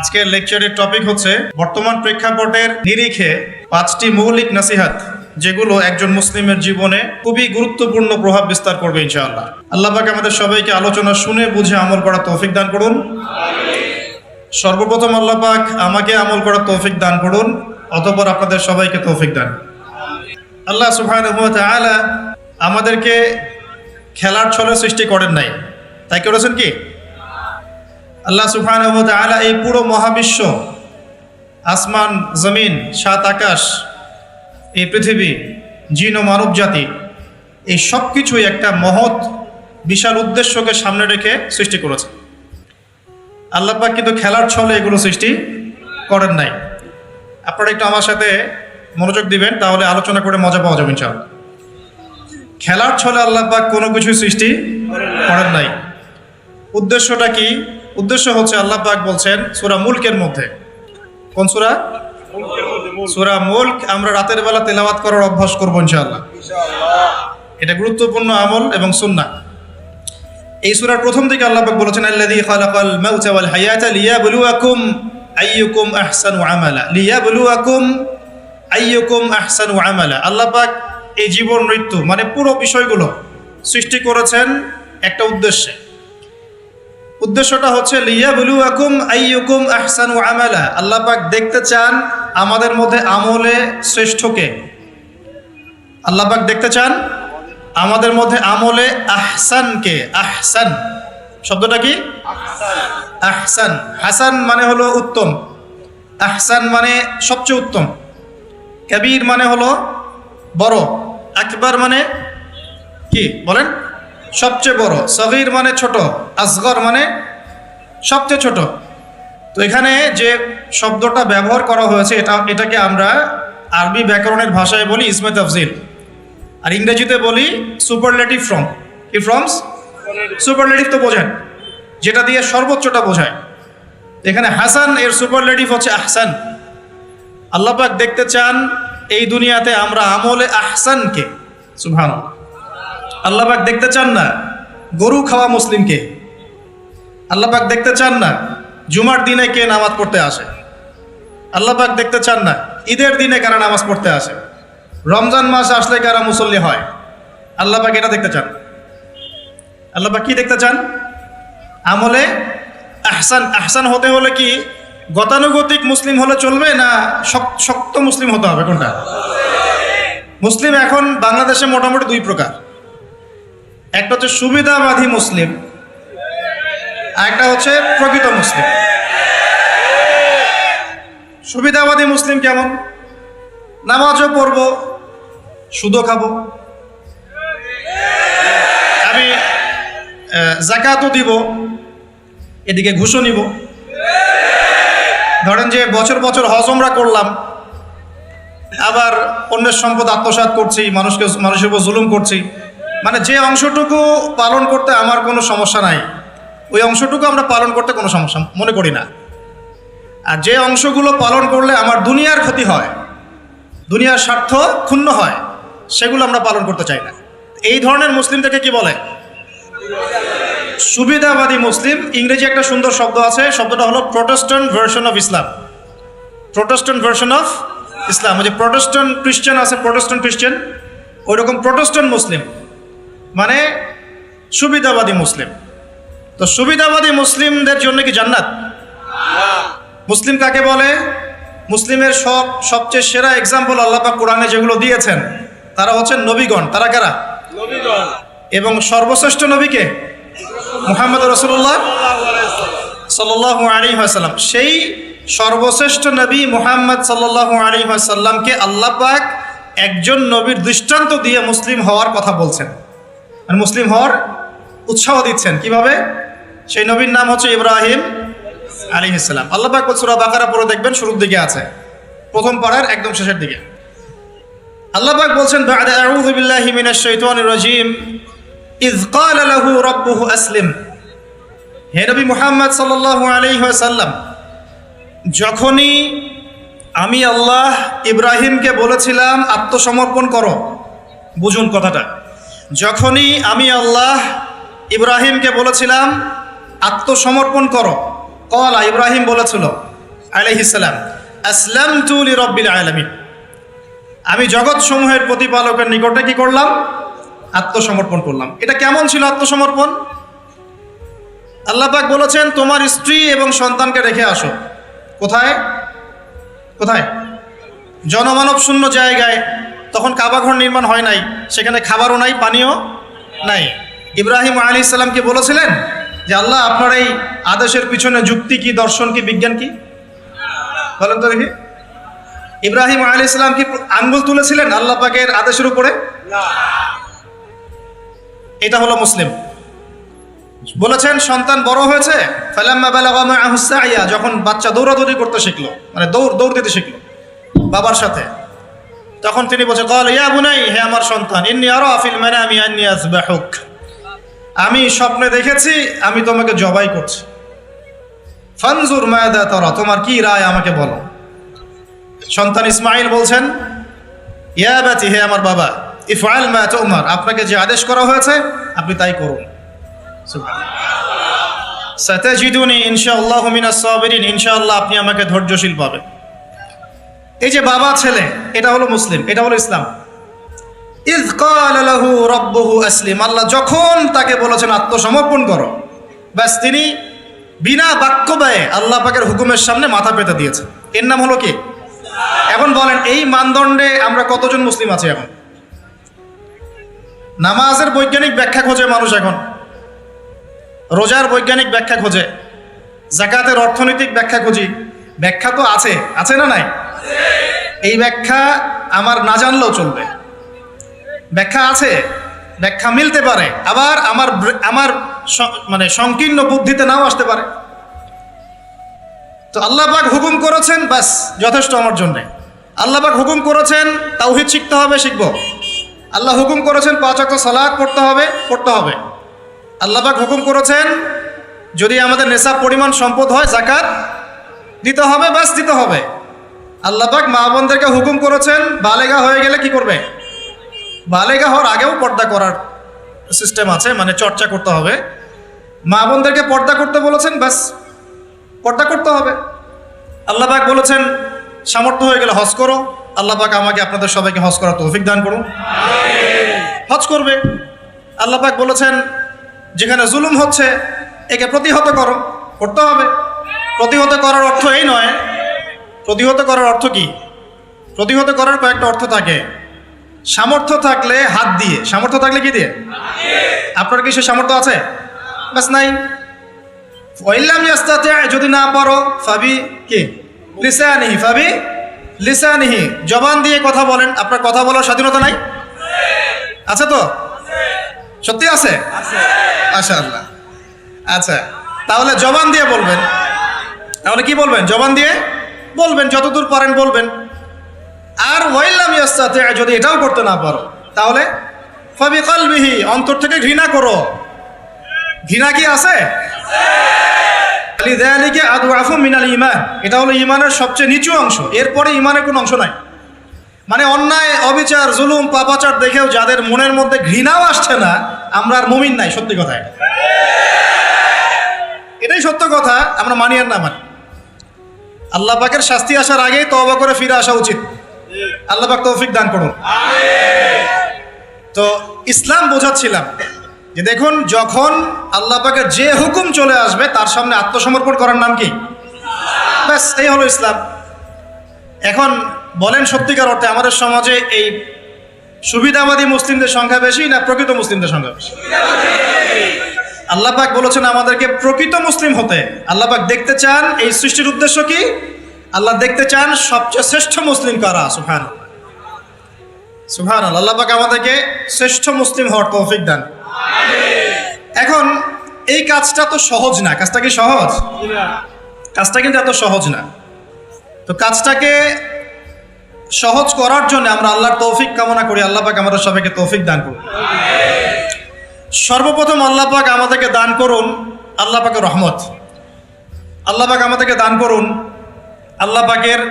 আজকের লেকচারের টপিক হচ্ছে বর্তমান প্রেক্ষাপটের নিরিখে 5টি মৌলিক নসিহত যেগুলো একজন মুসলিমের জীবনে খুবই গুরুত্বপূর্ণ প্রভাব বিস্তার করবে ইনশাআল্লাহ। আল্লাহ পাক আমাদের সবাইকে আলোচনা শুনে বুঝে আমল করার তৌফিক দান করুন। সর্বপ্রথম আল্লাহ পাক আমাকে আমল করার তৌফিক দান করুন, অতঃপর আপনাদের সবাইকে তৌফিক দান। আল্লাহ সুবহানাহু ওয়া তাআলা আমাদেরকে খেলার ছলে সৃষ্টি করেন নাই, তাই করেছেন কি? আল্লাহ সুবহানাহু ওয়া তাআলা এই পুরো মহাবিশ্ব, আসমান জমিন, সাত আকাশ, এই পৃথিবী, জিন ও মানব জাতি, এই সব কিছুই একটা মহৎ বিশাল উদ্দেশ্যকে সামনে রেখে সৃষ্টি করেছে। আল্লাহ পাক কিন্তু খেলার ছলে এগুলো সৃষ্টি করেন নাই। আপনারা একটু আমার সাথে মনোযোগ দিবেন, তাহলে আলোচনা করে মজা পাওয়া যাবে ইনশাআল্লাহ। খেলার ছলে আল্লাহ পাক কোনো কিছু সৃষ্টি করেন নাই। উদ্দেশ্যটা কি? উদ্দেশ্য হচ্ছে আল্লাহ পাক বলছেন সূরা মুলকের মধ্যে। কোন সূরা? সূরা মুলক। আমরা রাতের বেলা তেলাওয়াত করার অভ্যাস করব ইনশাআল্লাহ। এটা গুরুত্বপূর্ণ আমল এবং সুন্নাহ। এই সূরার প্রথম দিকে আল্লাহ পাক বলেছেন আল্লাযী খালাকাল মাউতা ওয়াল হায়াতা লিয়াবলুয়াকুম আইয়ুকুম আহসানু আমালা। লিয়াবলুয়াকুম আইয়ুকুম আহসানু আমালা। আল্লাহ পাক এই জীবন মৃত্যু মানে পুরো বিষয়গুলো সৃষ্টি করেছেন একটা উদ্দেশ্যে। উদ্দেশ্যটা হচ্ছে লিয়াবলুয়াকুম আইয়ুকুম আহসানু আমালা। আল্লাহ পাক দেখতে চান আমাদের মধ্যে আমলে শ্রেষ্ঠকে। আল্লাহ পাক দেখতে চান আমাদের মধ্যে আমলে আহসানকে। আহসান শব্দটা কি? আহসান। হাসান মানে হলো উত্তম, আহসান মানে সবচেয়ে উত্তম, কবির মানে হলো বড়, আকবার মানে কি বলেন? সবচেয়ে বড়, সগীর মানে ছোট, আসগর মানে সবচেয়ে ছোট। তো এখানে যে শব্দটা ব্যবহার করা হয়েছে এটাকে আমরা আরবি ব্যাকরণের ভাষায় বলি ইসমে তাফজিল, আর ইংরেজিতে বলি সুপারলেটিভ ফর্ম। কি ফর্মস? সুপারলেটিভ তো বোঝেন, যেটা দিয়ে সর্বোচ্চটা বোঝায়। এখানে হাসান এর সুপারলেটিভ হচ্ছে আহসান। আল্লাহ পাক দেখতে চান এই দুনিয়াতে আমরা আমলে আহসানকে। সুবহানাল্লাহ। আল্লাহ পাক দেখতে চান না গরু খাওয়া মুসলিমকে। আল্লাহ পাক দেখতে চান না জুমার দিনে কে নামাজ পড়তে আসে। আল্লাহ পাক দেখতে চান না ঈদের দিনে কারা নামাজ পড়তে আসে, রমজান মাস আসলে কারা মুসল্লি হয়। আল্লাহ পাক এটা দেখতে চান। আল্লাহ পাক কি দেখতে চান? আমলে আহসান। আহসান হতে হলে কি গতানুগতিক মুসলিম হলে চলবে, না শক্ত মুসলিম হতে হবে? কোনটা? মুসলিম এখন বাংলাদেশে মোটামুটি দুই প্রকার। একটা হচ্ছে সুবিধাবাদী মুসলিম, আর একটা হচ্ছে প্রকৃত মুসলিম। সুবিধাবাদী মুসলিম কেমন? নামাজও পড়বো, সুদও খাবো, আমি যাকাতও দিব, এদিকে ঘুষও নিব। ধরেন যে বছর বছর হজ ওমরা করলাম, আবার অন্যের সম্পদ আত্মসাৎ করছি, মানুষের উপর জুলুম করছি। মানে যে অংশটুকু পালন করতে আমার কোনো সমস্যা নাই, ওই অংশটুকু আমরা পালন করতে কোনো সমস্যা মনে করি না। আর যে অংশগুলো পালন করলে আমার দুনিয়ার ক্ষতি হয়, দুনিয়ার স্বার্থ ক্ষুণ্ণ হয়, সেগুলো আমরা পালন করতে চাই না। এই ধরনের মুসলিমটাকে কি বলে? সুবিধাবাদী মুসলিম। ইংরেজি একটা সুন্দর শব্দ আছে, শব্দটা হলো Protestant version of Islam. Protestant version of Islam. ওই যে প্রোটেস্ট্যান্ট খ্রিস্টান আছে, প্রোটেস্ট্যান্ট খ্রিস্টান, ওই রকম প্রোটেস্ট্যান্ট মুসলিম মানে সুবিধাবাদী মুসলিম। তো সুবিধাবাদী মুসলিমদের জন্য কি জান্নাত? মুসলিম কাকে বলে? মুসলিমের সবচেয়ে সেরা এক্সাম্পল আল্লাহ পাক কোরআনে যেগুলো দিয়েছেন তারা হচ্ছেন নবীগণ। তারা কারা? নবীগণ। এবং সর্বশ্রেষ্ঠ নবীকে মুহাম্মদ রাসূলুল্লাহ সাল্লাল্লাহু আলাইহি ওয়াসাল্লাম। সেই সর্বশ্রেষ্ঠ নবী মুহাম্মদ সাল্লাল্লাহু আলাইহি ওয়াসাল্লামকে আল্লাহ পাক একজন নবীর দৃষ্টান্ত দিয়ে মুসলিম হওয়ার কথা বলছেন, আর মুসলিম হওয়ার উৎসাহ দিচ্ছেন। কিভাবে? সেই নবীর নাম হচ্ছে ইব্রাহিম আলাইহিস সালাম। আল্লাহ পাক সূরা বাকারা পড়ে দেখবেন, শুরুর দিকে আছে, প্রথম পারার একদম শেষের দিকে। আল্লাহ পাক বলছেন বা'দা আউযু বিল্লাহি মিনাশ শাইতানির রাজীম ইয ক্বালা লাহু রাব্বুহু আসলিম। হে নবী মুহাম্মদ সাল্লাল্লাহু আলাইহি ওয়াসাল্লাম, যখনই আমি আল্লাহ ইব্রাহিমকে বলেছিলাম আত্মসমর্পণ করো, বুঝুন কথাটা, যখনই আমি আল্লাহ ইব্রাহিমকে বলেছিলাম আত্মসমর্পণ করো, কলা ইব্রাহিম বলেছিল আলাইহিস সালাম, আসলামতু লিরাব্বিল আলামিন, আমি জগৎ সমূহের প্রতিপালকের নিকটে কি করলাম? আত্মসমর্পণ করলাম। এটা কেমন ছিল আত্মসমর্পণ? আল্লাহ পাক বলেছেন তোমার স্ত্রী এবং সন্তানকে রেখে আসো। কোথায়? কোথায়? জনমানব শূন্য জায়গায়। তখন কাবাঘর নির্মাণ হয় নাই, সেখানে খাবারও নাই, পানিও নাই। ইব্রাহিম আলাইহিস সালামকে বলেছিলেন যে আল্লাহ আপনার এই আদেশের পিছনে যুক্তি কি, দর্শন কি, বিজ্ঞান কি? বলেন তো দেখি। ইব্রাহিম আলাইহিস সালাম কি আঙ্গুল তুলেছিলেন আল্লাহ পাকের আদেশের উপরে? এটা হলো মুসলিম। বলেছেন সন্তান বড় হয়েছে, ফালাম্মা বালাগা মাআহু সাইয়া, যখন বাচ্চা দৌড়াদৌড়ি করতে শিখলো, মানে দৌড় দিতে শিখলো বাবার সাথে, তখন তিনি বলছেন ক্বালা ইয়া বুনাই, হে আমার সন্তান, ইন্নী আরা ফিল মানামি আন্নী আযবাহুক, আমি স্বপ্নে দেখেছি আমি তোমাকে জবাই করছি। ফানজুর মাযা তারা, তোমার কি রায় আমাকে বলো। সন্তান ইসমাঈল বলছেন ইয়া বাতি, হে আমার বাবা, ইফআল মা তুমার, আপনাকে যে আদেশ করা হয়েছে আপনি তাই করুন। সাতাজিদুনি ইনশাআল্লাহু মিনাস সাবিরিন, ইনশাআল্লাহ আপনি আমাকে ধৈর্যশীল পাবেন। এই যে বাবা ছেলে, এটা হলো মুসলিম, এটা হলো ইসলাম। ইয ক্বালা লাহু রাব্বুহু আসলিম, আল্লাহ যখন তাকে বলেছেন আত্মসমর্পণ করো, ব্যাস তিনি বিনা বাক্য ব্যয়ে আল্লাহ পাকের হুকুমের সামনে মাথা পেতে দিয়েছে। এর নাম হলো কি? এখন বলেন এই মানদণ্ডে আমরা কতজন মুসলিম আছি এখন? নামাজের বৈজ্ঞানিক ব্যাখ্যা খোঁজে মানুষ এখন, রোজার বৈজ্ঞানিক ব্যাখ্যা খোঁজে, যাকাতের অর্থনৈতিক ব্যাখ্যা খুঁজি। ব্যাখ্যা তো আছে, আছে না নাই? এই ব্যাখ্যা আমার না জানলেও চলবে। ব্যাখ্যা আছে, ব্যাখ্যা মিলতে পারে, আবার আমার মানে সংকীর্ণ বুদ্ধিতে নাও আসতে পারে। তো আল্লাহ পাক হুকুম করেছেন, বাস যথেষ্ট আমার জন্য। আল্লাহ পাক হুকুম করেছেন তাওহীদ শিখতে হবে, শিখবো। আল্লাহ হুকুম করেছেন 5 ওয়াক্ত সালাত পড়তে হবে, পড়তে হবে। আল্লাহ পাক হুকুম করেছেন যদি আমাদের নেশাব পরিমাণ সম্পদ হয় যাকাত দিতে হবে, বাস দিতে হবে। আল্লাহ পাক মা বোনদেরকে হুকুম করেছেন বালেগা হয়ে গেলে কি করবে? বালেগা হওয়ার আগেও পর্দা করার সিস্টেম আছে, মানে চর্চা করতে হবে। মা বোনদেরকে পর্দা করতে বলেছেন, বাস পর্দা করতে হবে। আল্লাহ পাক বলেছেন সামর্থ্য হয়ে গেলে হজ করো। আল্লাহ পাক আমাকে আপনাদের সবাইকে হজ করার তৌফিক দান করুন, হজ করবে। আল্লাহ পাক বলেছেন যেখানে জুলুম হচ্ছে একে প্রতিহত করো, করতে হবে। প্রতিহত করার অর্থ এই নয়, প্রতিহত করার অর্থ কি? প্রতিহত করার কয়েকটা অর্থ থাকে। সামর্থ্য থাকলে হাত দিয়ে, সামর্থ্য থাকলে কি দিয়ে? আপনার কি সে সামর্থ্য আছে? বাস নাই। ওয়াইল্লাম ইয়াস্তাতি, যদি না পারো ফাবি কি লিসানিহি, ফাবি লিসানিহি, জবান দিয়ে কথা বলেন। আপনার কথা বলার স্বাধীনতা নাই? আছে তো? সত্যি আছে? মাশাআল্লাহ। আচ্ছা, তাহলে জবান দিয়ে বলবেন। তাহলে কি বলবেন? জবান দিয়ে বলবেন, যতদূর পারেন বলবেন। আর ওয়াইল্লাম ইয়াস্তাতি, যদি এটাও করতে না পারো তাহলে ফাবি কলবিহি, অন্তর থেকে ঘৃণা করো। ঘৃণা কি আছে? লিযালিকা আদওয়াফু মিনাল ঈমান, এটা হলো ঈমানের সবচেয়ে নিচু অংশ। এরপরে ঈমানের কোনো অংশ নাই। মানে অন্যায়, অবিচার, জুলুম, পাপাচার দেখেও যাদের মনের মধ্যে ঘৃণাও আসছে না, আমরা আর মুমিন নাই। সত্যি কথায় এটাই সত্য কথা, আমরা মানি আর না মানি। আল্লাহ পাকের শাস্তি আসার আগেই তওবা করে ফিরে আসা উচিত। আল্লাহ পাক তৌফিক দান করুন। তো ইসলাম বোঝাচ্ছিলাম যে দেখুন, যখন আল্লাহ পাকের যে হুকুম চলে আসবে তার সামনে আত্মসমর্পণ করার নাম কি? ব্যাস এই হলো ইসলাম। এখন বলেন সত্যিকার অর্থে আমাদের সমাজে এই সুবিধাবাদী মুসলিমদের সংখ্যা বেশি না প্রকৃত মুসলিমদের সংখ্যা বেশি? আল্লাহ পাক বলেছেন আমাদেরকে প্রকৃত মুসলিম হতে। আল্লাহ পাক দেখতে চান, এই সৃষ্টির উদ্দেশ্য কি? আল্লাহ দেখতে চান সবচেয়ে শ্রেষ্ঠ মুসলিম কারা। সুবহানাল্লাহ, সুবহানাল্লাহ। আল্লাহ পাক আমাদেরকে শ্রেষ্ঠ মুসলিম হওয়ার তৌফিক দান। এখন এই কাজটা তো সহজ না। কাজটা কি সহজ? কাজটা কিন্তু এত সহজ না। তো কাজটাকে সহজ করার জন্য আমরা আল্লাহর তৌফিক কামনা করি। আল্লাহ পাক আমাদের সবাইকে তৌফিক দান করুন। সর্বপ্রথম আল্লাহ পাক আমাদেরকে দান করুন আল্লাহ পাকের রহমত। আল্লাহ পাক আমাদেরকে দান করুন আল্লাহ পাকের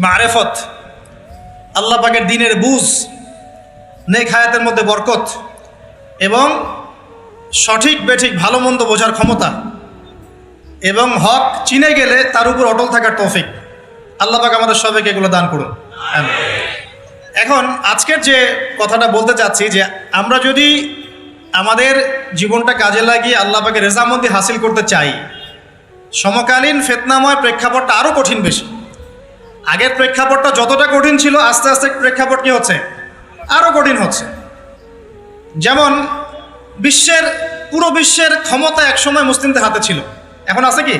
মারেফত, আল্লাহ পাকের দ্বীনের বুঝ, নেক হায়াতের মধ্যে বরকত এবং সঠিক বেঠিক ভালো মন্দ বোঝার ক্ষমতা। এবং হক চিনে গেলে তার উপর অটল থাকার তৌফিক আল্লাহ পাক আমাদের সবাইকে এগুলো দান করুন। আমিন। এখন আজকের যে কথাটা বলতে চাচ্ছি যে আমরা যদি আমাদের জীবনটা কাজে লাগিয়ে আল্লাহ পাকের রেজামন্দি হাসিল করতে চাই, সমকালীন ফিতনাময় প্রেক্ষাপটটা আরও কঠিন বেশি। আগের প্রেক্ষাপটটা যতটা কঠিন ছিল, আস্তে আস্তে প্রেক্ষাপট কি হচ্ছে, আরও কঠিন হচ্ছে। যেমন পুরো বিশ্বের ক্ষমতা একসময় মুসলিমদের হাতে ছিল, এখন আছে কি?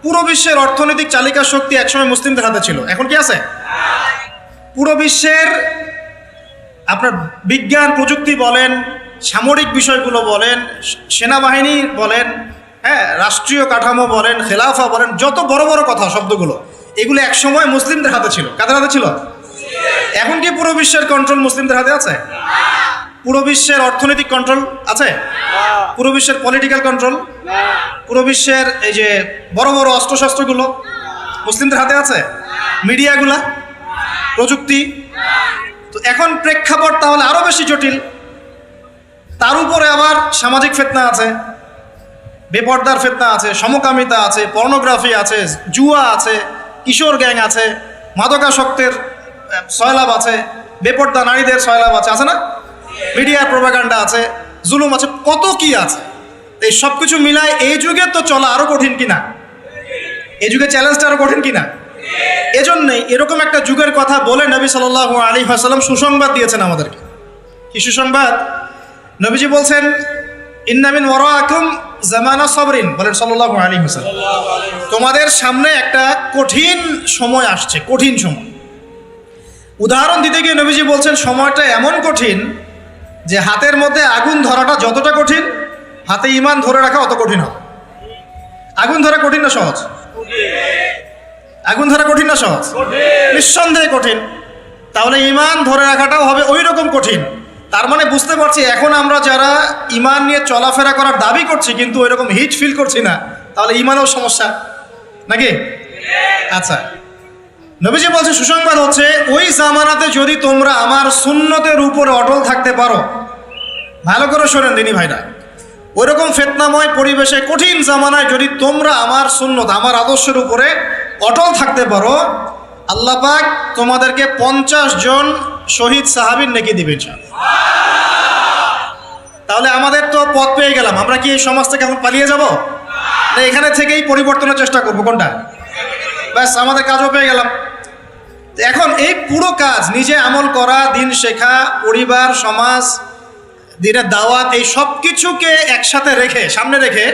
পুরো বিশ্বের অর্থনৈতিক চালিকা শক্তি একসময় মুসলিমদের হাতে ছিল, এখন কি আছে? পুরো বিশ্বের আপনার বিজ্ঞান প্রযুক্তি বলেন, সামরিক বিষয়গুলো বলেন, সেনাবাহিনী বলেন, হ্যাঁ, রাষ্ট্রীয় কাঠামো বলেন, খেলাফা বলেন, যত বড় বড় কথা শব্দগুলো, এগুলো একসময় মুসলিমদের হাতে ছিল। কাদের হাতে ছিল? এখন কি পুরো বিশ্বের কন্ট্রোল মুসলিমদের হাতে আছে? পুরো বিশ্বের অর্থনৈতিক কন্ট্রোল আছে? পুরো বিশ্বের পলিটিক্যাল কন্ট্রোল, পুরো বিশ্বের এই যে বড় বড় অস্ত্রশস্ত্রগুলো মুসলিমদের হাতে আছে? মিডিয়াগুলা, প্রযুক্তি? তো এখন প্রেক্ষাপট তাহলে আরো বেশি জটিল। তার উপরে আবার সামাজিক ফিতনা আছে, বেপর্দার ফিতনা আছে, সমকামিতা আছে, পর্নোগ্রাফি আছে, জুয়া আছে, কিশোর গ্যাং আছে, মাদকাসক্তের সয়লাভ আছে, বেপর্দা নারীদের সয়লাভ আছে না? মিডিয়ার প্রোপাগান্ডা আছে, জুলুম আছে, কত কি আছে। এই সব কিছু মিলায় এই যুগে তো চলা আরো কঠিন কিনা? এই যুগে চ্যালেঞ্জটা আরো কঠিন কিনা? এজন্যই এরকম একটা যুগের কথা বলে নবী সাল্লাল্লাহু আলাইহি ওয়াসাল্লাম সুসংবাদ দিয়েছেন আমাদেরকে। কি সুসংবাদ? নবীজি বলছেন, ইন্না মিন ওয়ারাকুম জামানা সাবরিন, বলেন সাল্লাল্লাহু আলাইহি ওয়াসাল্লাম, তোমাদের সামনে একটা কঠিন সময় আসছে, কঠিন সময়। উদাহরণ দিতে গিয়ে নবীজি বলছেন সময়টা এমন কঠিন যে হাতের মধ্যে আগুন ধরাটা যতটা কঠিন, হাতে ঈমান ধরে রাখা অত কঠিন হবে। আগুন ধরা কঠিন না সহজ? আগুন ধরা কঠিন না সহজ? নিঃসন্দেহে কঠিন। তাহলে ঈমান ধরে রাখাটাও হবে ওই রকম কঠিন। তার মানে বুঝতে পারছি এখন আমরা যারা ঈমান নিয়ে চলাফেরা করার দাবি করছি কিন্তু ওই রকম হিট ফিল করছি না, তাহলে ঈমানেও সমস্যা নাকি? আচ্ছা, নবীজি বলছে সুসংবাদ হচ্ছে ওই জামানাতে যদি তোমরা আমার সুন্নতের উপরে অটল থাকতে পারো, ভালো করে শোনেন দিনী ভাইরা, ওইরকম ফিতনাময় পরিবেশে কঠিন জামানায় যদি তোমরা আমার সুন্নত, আমার আদর্শের উপরে অটল থাকতে পারো, আল্লাহ পাক তোমাদেরকে 50 জন শহীদ সাহাবীর নেকি দিবেন। তাহলে আমাদের তো পথ পেয়ে গেলাম, আমরা কি এই সমাজ থেকে এখন পালিয়ে যাব না এখানে থেকেই পরিবর্তনের চেষ্টা করব? কোনটা? ব্যাস, আমাদের কাজও পেয়ে গেলাম। এখন এই পুরো কাজ, নিজে আমল করা, দিন শেখা, পরিবার, সমাজ, দিনের দাওয়াত, এই সব কিছুকে একসাথে রেখে, সামনে রেখে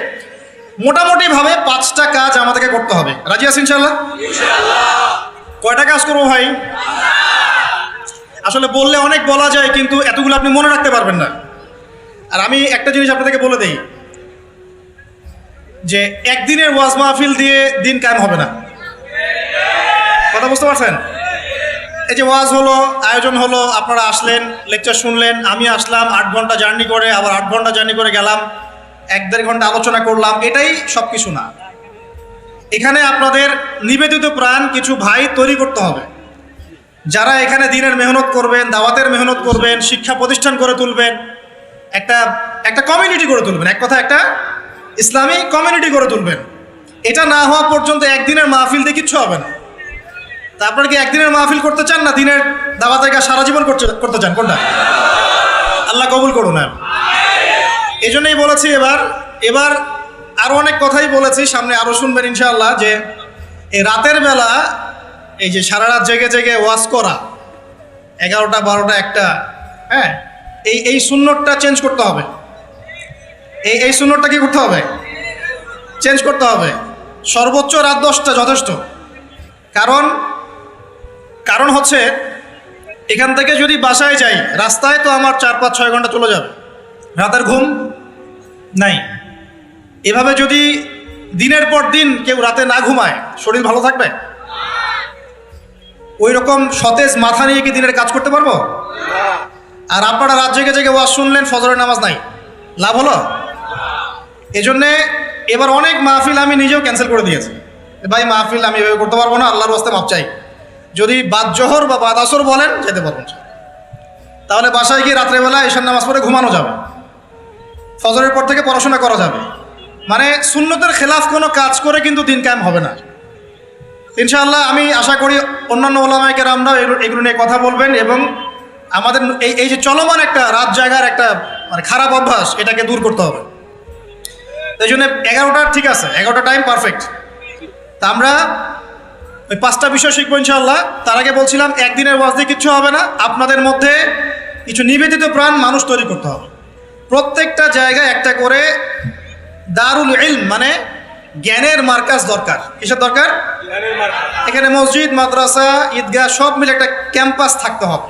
মোটামুটি ভাবে 5টা কাজ আমাদেরকে করতে হবে। রাজি আছেন ইনশাআল্লাহ? কয়টা কাজ করবো ভাই? আসলে বললে অনেক বলা যায়, কিন্তু এতগুলো আপনি মনে রাখতে পারবেন না। আর আমি একটা জিনিস আপনাদেরকে বলে দেই যে একদিনের ওয়াজ মাহফিল দিয়ে দিন কায়েম হবে না। কথা বুঝতে পারছেন? এই যে ওয়াজ হলো, আয়োজন হলো, আপনারা আসলেন, লেকচার শুনলেন, আমি আসলাম 8 ঘন্টা জার্নি করে, আবার 8 ঘন্টা জার্নি করে গেলাম, 1-1.5 ঘন্টা আলোচনা করলাম, এটাই সব কিছু না। এখানে আপনাদের নিবেদিত প্রাণ কিছু ভাই তৈরি করতে হবে, যারা এখানে দিনের মেহনত করবেন, দাওয়াতের মেহনত করবেন, শিক্ষা প্রতিষ্ঠান করে তুলবেন, একটা কমিউনিটি করে তুলবেন, এক কথা একটা ইসলামী কমিউনিটি করে তুলবেন। এটা না হওয়া পর্যন্ত একদিনের মাহফিল দিয়ে কিচ্ছু হবে না। তা আপনারা কি একদিনের মাহফিল করতে চান না দিনের দাওয়াতের কাজ সারা জীবন করতে চান? কোনটা? আল্লাহ কবুল করুন। এই জন্যই বলেছি এবার আরো অনেক কথাই বলেছি, সামনে আরো শুনবেন ইনশাআল্লাহ, যে এই রাতের বেলা এই যে সারা রাত জেগে জেগে ওয়াজ করা, 11টা 12টা 1টা, হ্যাঁ, এই সুন্নতটা চেঞ্জ করতে হবে। এই সুন্নতটা কি করতে হবে? চেঞ্জ করতে হবে। সর্বোচ্চ রাত 10টা যথেষ্ট। কারণ হচ্ছে এখান থেকে যদি বাসায় যাই, রাস্তায় তো আমার 4-5-6 ঘন্টা চলে যাবে, রাতের ঘুম নাই। এভাবে যদি দিনের পর দিন কেউ রাতে না ঘুমায়, শরীর ভালো থাকবে? ওই রকম সতেজ মাথা নিয়ে কি দিনের কাজ করতে পারবো? আর আপনারা রাত জেগে জেগে ওয়াজ শুনলেন, ফজরের নামাজ নাই, লাভ হলো? এজন্যে এবার অনেক মাহফিল আমি নিজেও ক্যান্সেল করে দিয়েছি। ভাই মাহফিল আমি এভাবে করতে পারবো না, আল্লাহর ওয়াস্তে মাপ চাই। যদি বাদ জোহর বা বাদ আসর বলেন যেতে পারবেন, তাহলে বাসায় গিয়ে রাত্রেবেলা এশার নামাজ পড়ে ঘুমানো যাবে, ফজরের পর থেকে পড়াশোনা করা যাবে। মানে সুন্নতের খেলাফ কোনো কাজ করে কিন্তু দিন কায়েম হবে না। ইনশাআল্লাহ আমি আশা করি অন্যান্য ওলামায়ে কেরামরা এগুলো নিয়ে কথা বলবেন এবং আমাদের এই যে চলমান একটা রাত জায়গার একটা মানে খারাপ অভ্যাস, এটাকে দূর করতে হবে। এই জন্য 11টা ঠিক আছে, 11টা টাইম পারফেক্ট। তা আমরা ওই 5টা বিষয় শিখবো ইনশাআল্লাহ। তার আগে বলছিলাম একদিনের ওয়াজ দিয়ে কিচ্ছু হবে না, আপনাদের মধ্যে কিছু নিবেদিত প্রাণ মানুষ তৈরি করতে হবে। প্রত্যেকটা জায়গায় একটা করে দারুল ইলম মানে জ্ঞানের মার্কাজ দরকার। কিসের দরকার? এখানে মসজিদ, মাদ্রাসা, ঈদগাহ সব মিলে একটা ক্যাম্পাস থাকতে হবে।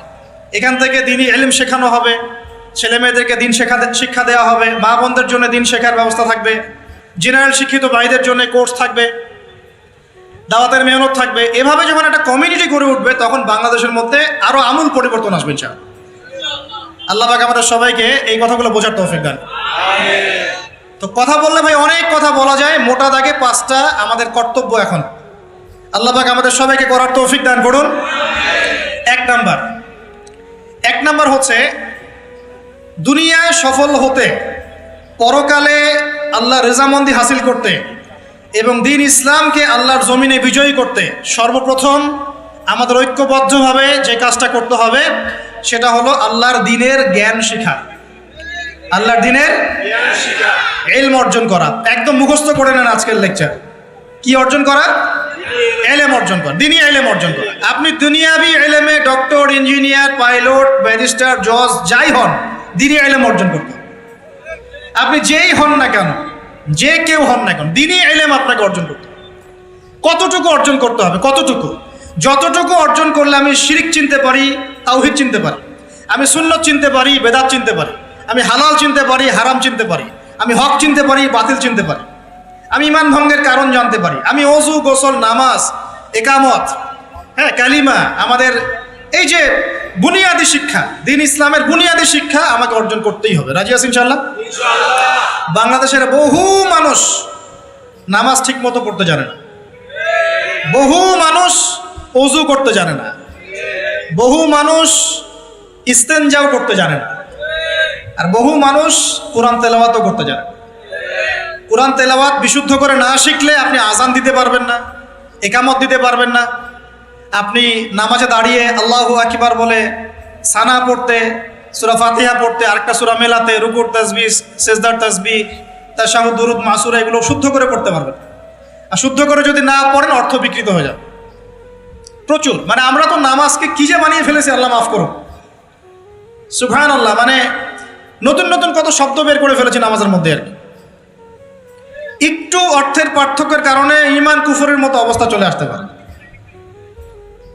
এখান থেকে দিনই ইলম শেখানো হবে, ছেলে মেয়েদেরকে দিন শিক্ষা দেওয়া হবে, মা বোনদের জন্য দিন শেখার ব্যবস্থা থাকবে, জেনারেল শিক্ষিত ভাইদের জন্য কোর্স থাকবে, দাওয়াতের মেহনত থাকবে। এভাবে যখন একটা কমিউনিটি গড়ে উঠবে তখন বাংলাদেশের মধ্যে আরো আমূল পরিবর্তন আসবে ইনশাআল্লাহ। আল্লাহ পাক আমাদের সবাইকে এই কথাগুলো বোঝার তৌফিক দান। তো কথা বললে ভাই অনেক কথা বলা যায়, মোটা দাগে 5টা আমাদের কর্তব্য এখন আল্লাহ পাক আমাদের সবাইকে করার তৌফিক দান করুন। এক নাম্বার হচ্ছে দুনিয়ায় সফল হতে, পরকালে আল্লাহ রেজামন্দি হাসিল করতে এবং দিন ইসলামকে আল্লাহর জমিনে বিজয়ী করতে সর্বপ্রথম আমাদের ঐক্যবদ্ধভাবে যে কাজটা করতে হবে সেটা হলো আল্লাহর দ্বীনের জ্ঞান শেখা। আল্লাহর দ্বীনের ইলম অর্জন করা। একদম মুখস্থ করে নেন আজকের লেকচার। কি অর্জন করা? ইলম অর্জন করা, দ্বীনি ইলম অর্জন করা। আপনি দুনিয়াবি ইলমে ডক্টর, ইঞ্জিনিয়ার, পাইলট, ব্যারিস্টার, জজ যাই হন, দ্বীনি ইলম অর্জন করতে হবে। আপনি যেই হন না কেন, যে কেউ হন না কেন, দ্বীনি ইলম আপনাকে অর্জন করতে হবে। কতটুকু অর্জন করতে হবে? কতটুকু? যতটুকু অর্জন করলে আমি শিরক চিনতে পারি, তাওহীদ চিনতে পারি, আমি সুন্নত চিনতে পারি, বেদাত চিনতে পারি, আমি হালাল চিনতে পারি, হারাম চিনতে পারি, আমি হক চিনতে পারি, বাতিল চিনতে পারি, আমি ঈমান ভঙ্গের কারণ জানতে পারি, আমি ওযু, গোসল, নামাজ, ইকামত, কালিমা, আমাদের এই যে বুনিয়াদী শিক্ষা, দ্বীন ইসলামের বুনিয়াদী শিক্ষা আমাকে অর্জন করতেই হবে। রাজি আছেন ইনশাআল্লাহ? বাংলাদেশের বহু মানুষ নামাজ ঠিক মতো পড়তে জানে না, বহু মানুষ ওযু করতে জানে না, বহু মানুষ ইস্তেনজাও করতে জানে না, আর বহু মানুষ কোরআন তেলাওয়াতও করতে জানে না। কোরআন তেলাওয়াত বিশুদ্ধ করে না শিখলে আপনি আজান দিতে পারবেন না, একামত দিতে পারবেন না। আপনি নামাজে দাঁড়িয়ে আল্লাহু আকবার বলে সানা পড়তে, সূরা ফাতিহা পড়তে, আরেকটা সূরা মেলাতে, রুকুর তাসবিহ, সিজদার তাসবিহ, তাশাহুদ, দুরুদ, মাসুরা এগুলো শুদ্ধ করে পড়তে পারবেন। আর শুদ্ধ করে যদি না পড়েন অর্থ বিকৃত হয়ে যাবে প্রচুর। মানে আমরা তো নামাজকে কি যে বানিয়ে ফেলেছি, আল্লাহ মাফ করুন, সুবহানাল্লাহ। মানে নতুন নতুন কত শব্দ বের করে ফেলেছি নামাজের মধ্যে। আর কি একটু অর্থের পার্থক্যের কারণে ঈমান কুফরের মতো অবস্থা চলে আসতে পারে।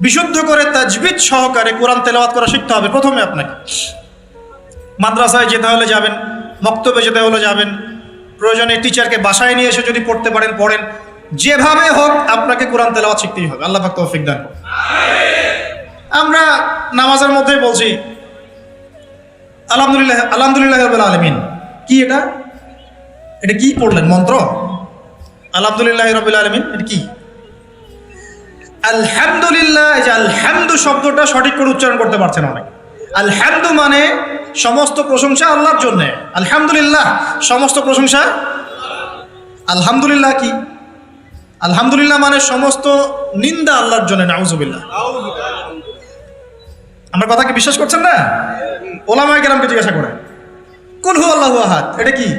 বিশুদ্ধ করে তাজবিদ সহকারে কোরআন তেলাওয়াত করা শিখতে হবে প্রথমে আপনাকে। মাদ্রাসায় যেতে হলে যাবেন, মক্তবে যেতে হলে যাবেন, প্রয়োজনে টিচারকে বাসায় নিয়ে এসে যদি পড়তে পারেন পড়েন, যেভাবে হোক আপনাকে কোরআন তেলাওয়াত শিখতেই হবে। আল্লাহ পাক তৌফিক দান। আমরা নামাজের মধ্যেই বলছি আলহামদুলিল্লাহ, আলহামদুলিল্লাহ রাব্বিল আলামিন। কি এটা? এটা কি পড়লেন মন্ত্র? আলহামদুলিল্লাহ রাব্বিল আলামিন এটা কি? আলহামদুলিল্লাহ। এই যে আলহামদু শব্দটা সঠিক করে উচ্চারণ করতে পারছেন অনেক। আলহামদু মানে সমস্ত প্রশংসা আল্লাহর জন্য। আলহামদুলিল্লাহ সমস্ত প্রশংসা। আলহামদুলিল্লাহ কি? আলহামদুলিল্লাহ মানে সমস্ত নিন্দা আল্লাহর জন্য। নাউযুবিল্লাহ। আমার কথা কি বিশ্বাস করছেন না? ওলামায়ে কেরামকে জিজ্ঞাসা করেন, কুল হু আল্লাহু আহাদ এটা কি?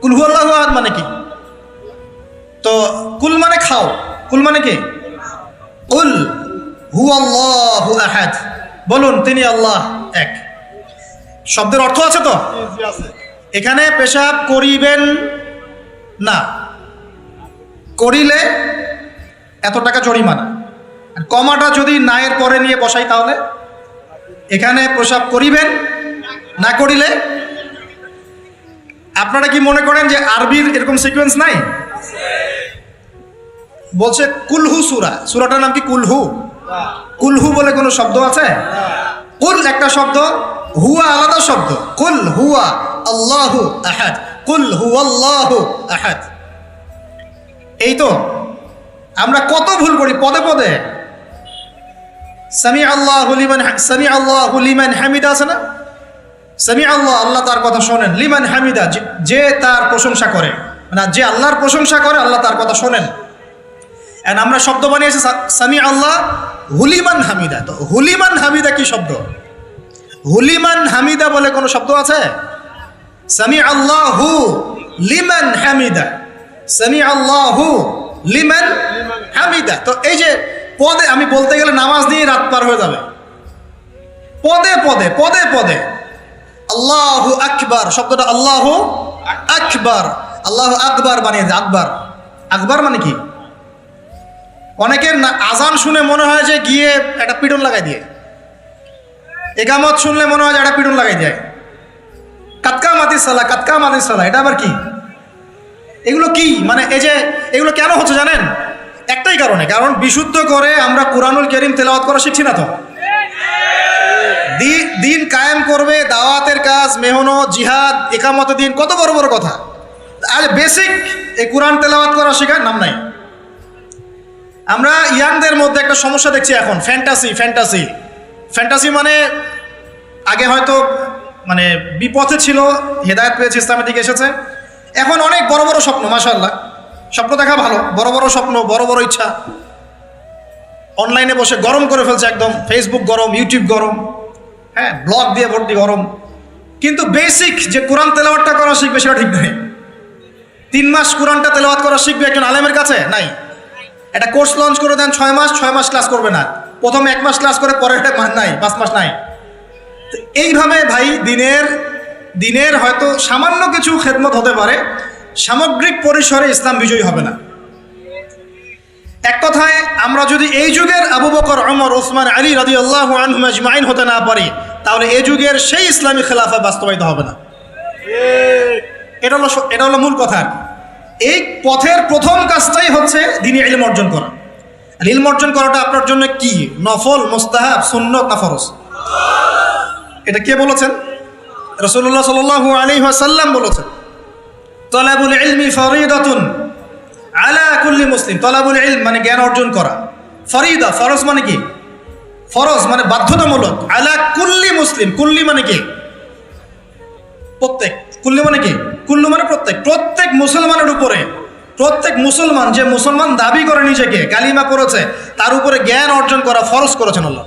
কুল হু আল্লাহু আহাদ মানে কি? তো কুল মানে খাও, কুল মানে কি? কুল হু আল্লাহু আহাদ, বলুন তিনি আল্লাহ এক। শব্দের অর্থ আছে তো? এখানে পেশাব করিবেন না, করিলে এত টাকা জরিমানা। আর কমাটা যদি নায়ের পরে নিয়ে বসাই তাহলে এখানে পেশাব করিবেন না, করিলে। আপনারা কি মনে করেন যে আরবির এরকম সিকোয়েন্স নাই? বলছে কুলহু সূরা, সূরাটার নাম কি কুলহু? কুলহু বলে কোনো শব্দ আছে? কুল একটা শব্দ, হুয়া আলাদা শব্দ। কুল হুয়া আল্লাহু আহাদ, কুল হুয়াল্লাহু আহাদ। এই তো আমরা কত ভুল করি পদে পদে। সামি আল্লাহু লিমান হামিদা আছে না? সামি আল্লাহ, আল্লাহ তার কথা শোনেন। লিমান হামিদা, যে তার প্রশংসা করে, মানে যে আল্লাহর প্রশংসা করে আল্লাহ তার কথা শোনেন। এন্ড আমরা শব্দ বানিয়েছি সামি আল্লাহ হুলিমান হামিদা। তো হুলিমান হামিদা কি শব্দ? হুলিমান হামিদা বলে কোনো শব্দ আছে? সামি আল্লাহু লিমান হামিদা, সামি আল্লাহু লিমান হামিদা। তো এই যে পদে, আমি বলতে গেলে নামাজ নিয়ে রাত পার হয়ে যাবে। পদে পদে পদে পদে আল্লাহু আকবার শব্দটা আল্লাহু আকবার, আল্লাহু আকবার বানিয়ে দেয়। আকবার, আকবার মানে কি? অনেকের আজান শুনে মনে হয় যে গিয়ে একটা পিটন লাগাই দিয়ে, একামত শুনলে মনে হয় যে একটা পিটন লাগাই দেয়। কাতকা মাতিস সালা, কাতকা মাতিস সালা, এটা আবার কি? এগুলো কি মানে এই যে এগুলো কেন হচ্ছে জানেন? একটাই কারণে, কারণ বিশুদ্ধ করে আমরা কুরআনুল কারীম তেলাওয়াত করা শিখছি না। তো দিন কায়েম করবে, দাওয়াতের কাজ, মেহনত, জিহাদ, একামতে দিন, কত বড় বড় কথা। আর বেসিক এই কোরআন তেলাওয়াত করা শেখার নাম নাই। আমরা ইয়াংদের মধ্যে একটা সমস্যা দেখছি এখন, ফ্যান্টাসি। ফ্যান্টাসি ফ্যান্টাসি মানে আগে হয়তো মানে বিপথে ছিল, হেদায়েত পেয়েছে, ইসলামের দিকে এসেছে। এখন অনেক বড় বড় স্বপ্ন, মাশাআল্লাহ, স্বপ্ন দেখা ভালো, বড় বড় স্বপ্ন, বড় বড় ইচ্ছা। অনলাইনে বসে গরম করে ফেলছে একদম, ফেসবুক গরম, ইউটিউব গরম, হ্যাঁ, ব্লগ দিয়ে ভর্তি গরম। কিন্তু বেসিক যে কোরআন তেলাওয়াতটা করা শিখবে সেটা ঠিক নয়। 3 মাস কোরআনটা তেলাওয়াত করা শিখবে একজন আলেমের কাছে নাই। একটা কোর্স লঞ্চ করে দেন 6 মাস, 6 মাস ক্লাস করবে না, প্রথমে 1 মাস ক্লাস করে পরের নাই, 5 মাস নাই। এইভাবে ভাই দিনের হয়তো সামান্য কিছু খেদমত হতে পারে, সামগ্রিক পরিসরে ইসলাম বিজয়ী হবে না। এক কথায় আমরা যদি এই যুগের আবু বকর, ওমর, ওসমান, আলী রাদিয়াল্লাহু আনহুম আজমাইন হতে না পারি, তাহলে এই যুগের সেই ইসলামী খেলাফা বাস্তবায়িত হবে না। এটা হলো মূল কথা। এই পথের প্রথম কাজটাই হচ্ছে দ্বীনি ইলম অর্জন করা। আর ইলম অর্জন করাটা আপনার জন্য কি? নফল, মুস্তাহাব, সুন্নত না ফরজ? এটা কে বলেছেন? রাসূলুল্লাহ সাল্লাল্লাহু আলাইহি ওয়াসাল্লাম বলেছেন, তালাবুল ইলমি ফরিদাতুন আলা কুল্লি মুসলিম। তালাবুল ইলম মানে জ্ঞান অর্জন করা, ফরিদা ফরজ মানে কি? ফরজ মানে বাধ্যতামূলক। আলা কুল্লি মুসলিম, কুল্লি মানে কি? প্রত্যেক। কুল্লি মানে কি? কুল্লু মানে প্রত্যেক। প্রত্যেক মুসলমানের উপরে, প্রত্যেক মুসলমান যে মুসলমান দাবি করে নিজেকে, কালিমা পড়েছে, তার উপরে জ্ঞান অর্জন করা ফরজ করেছেন আল্লাহ।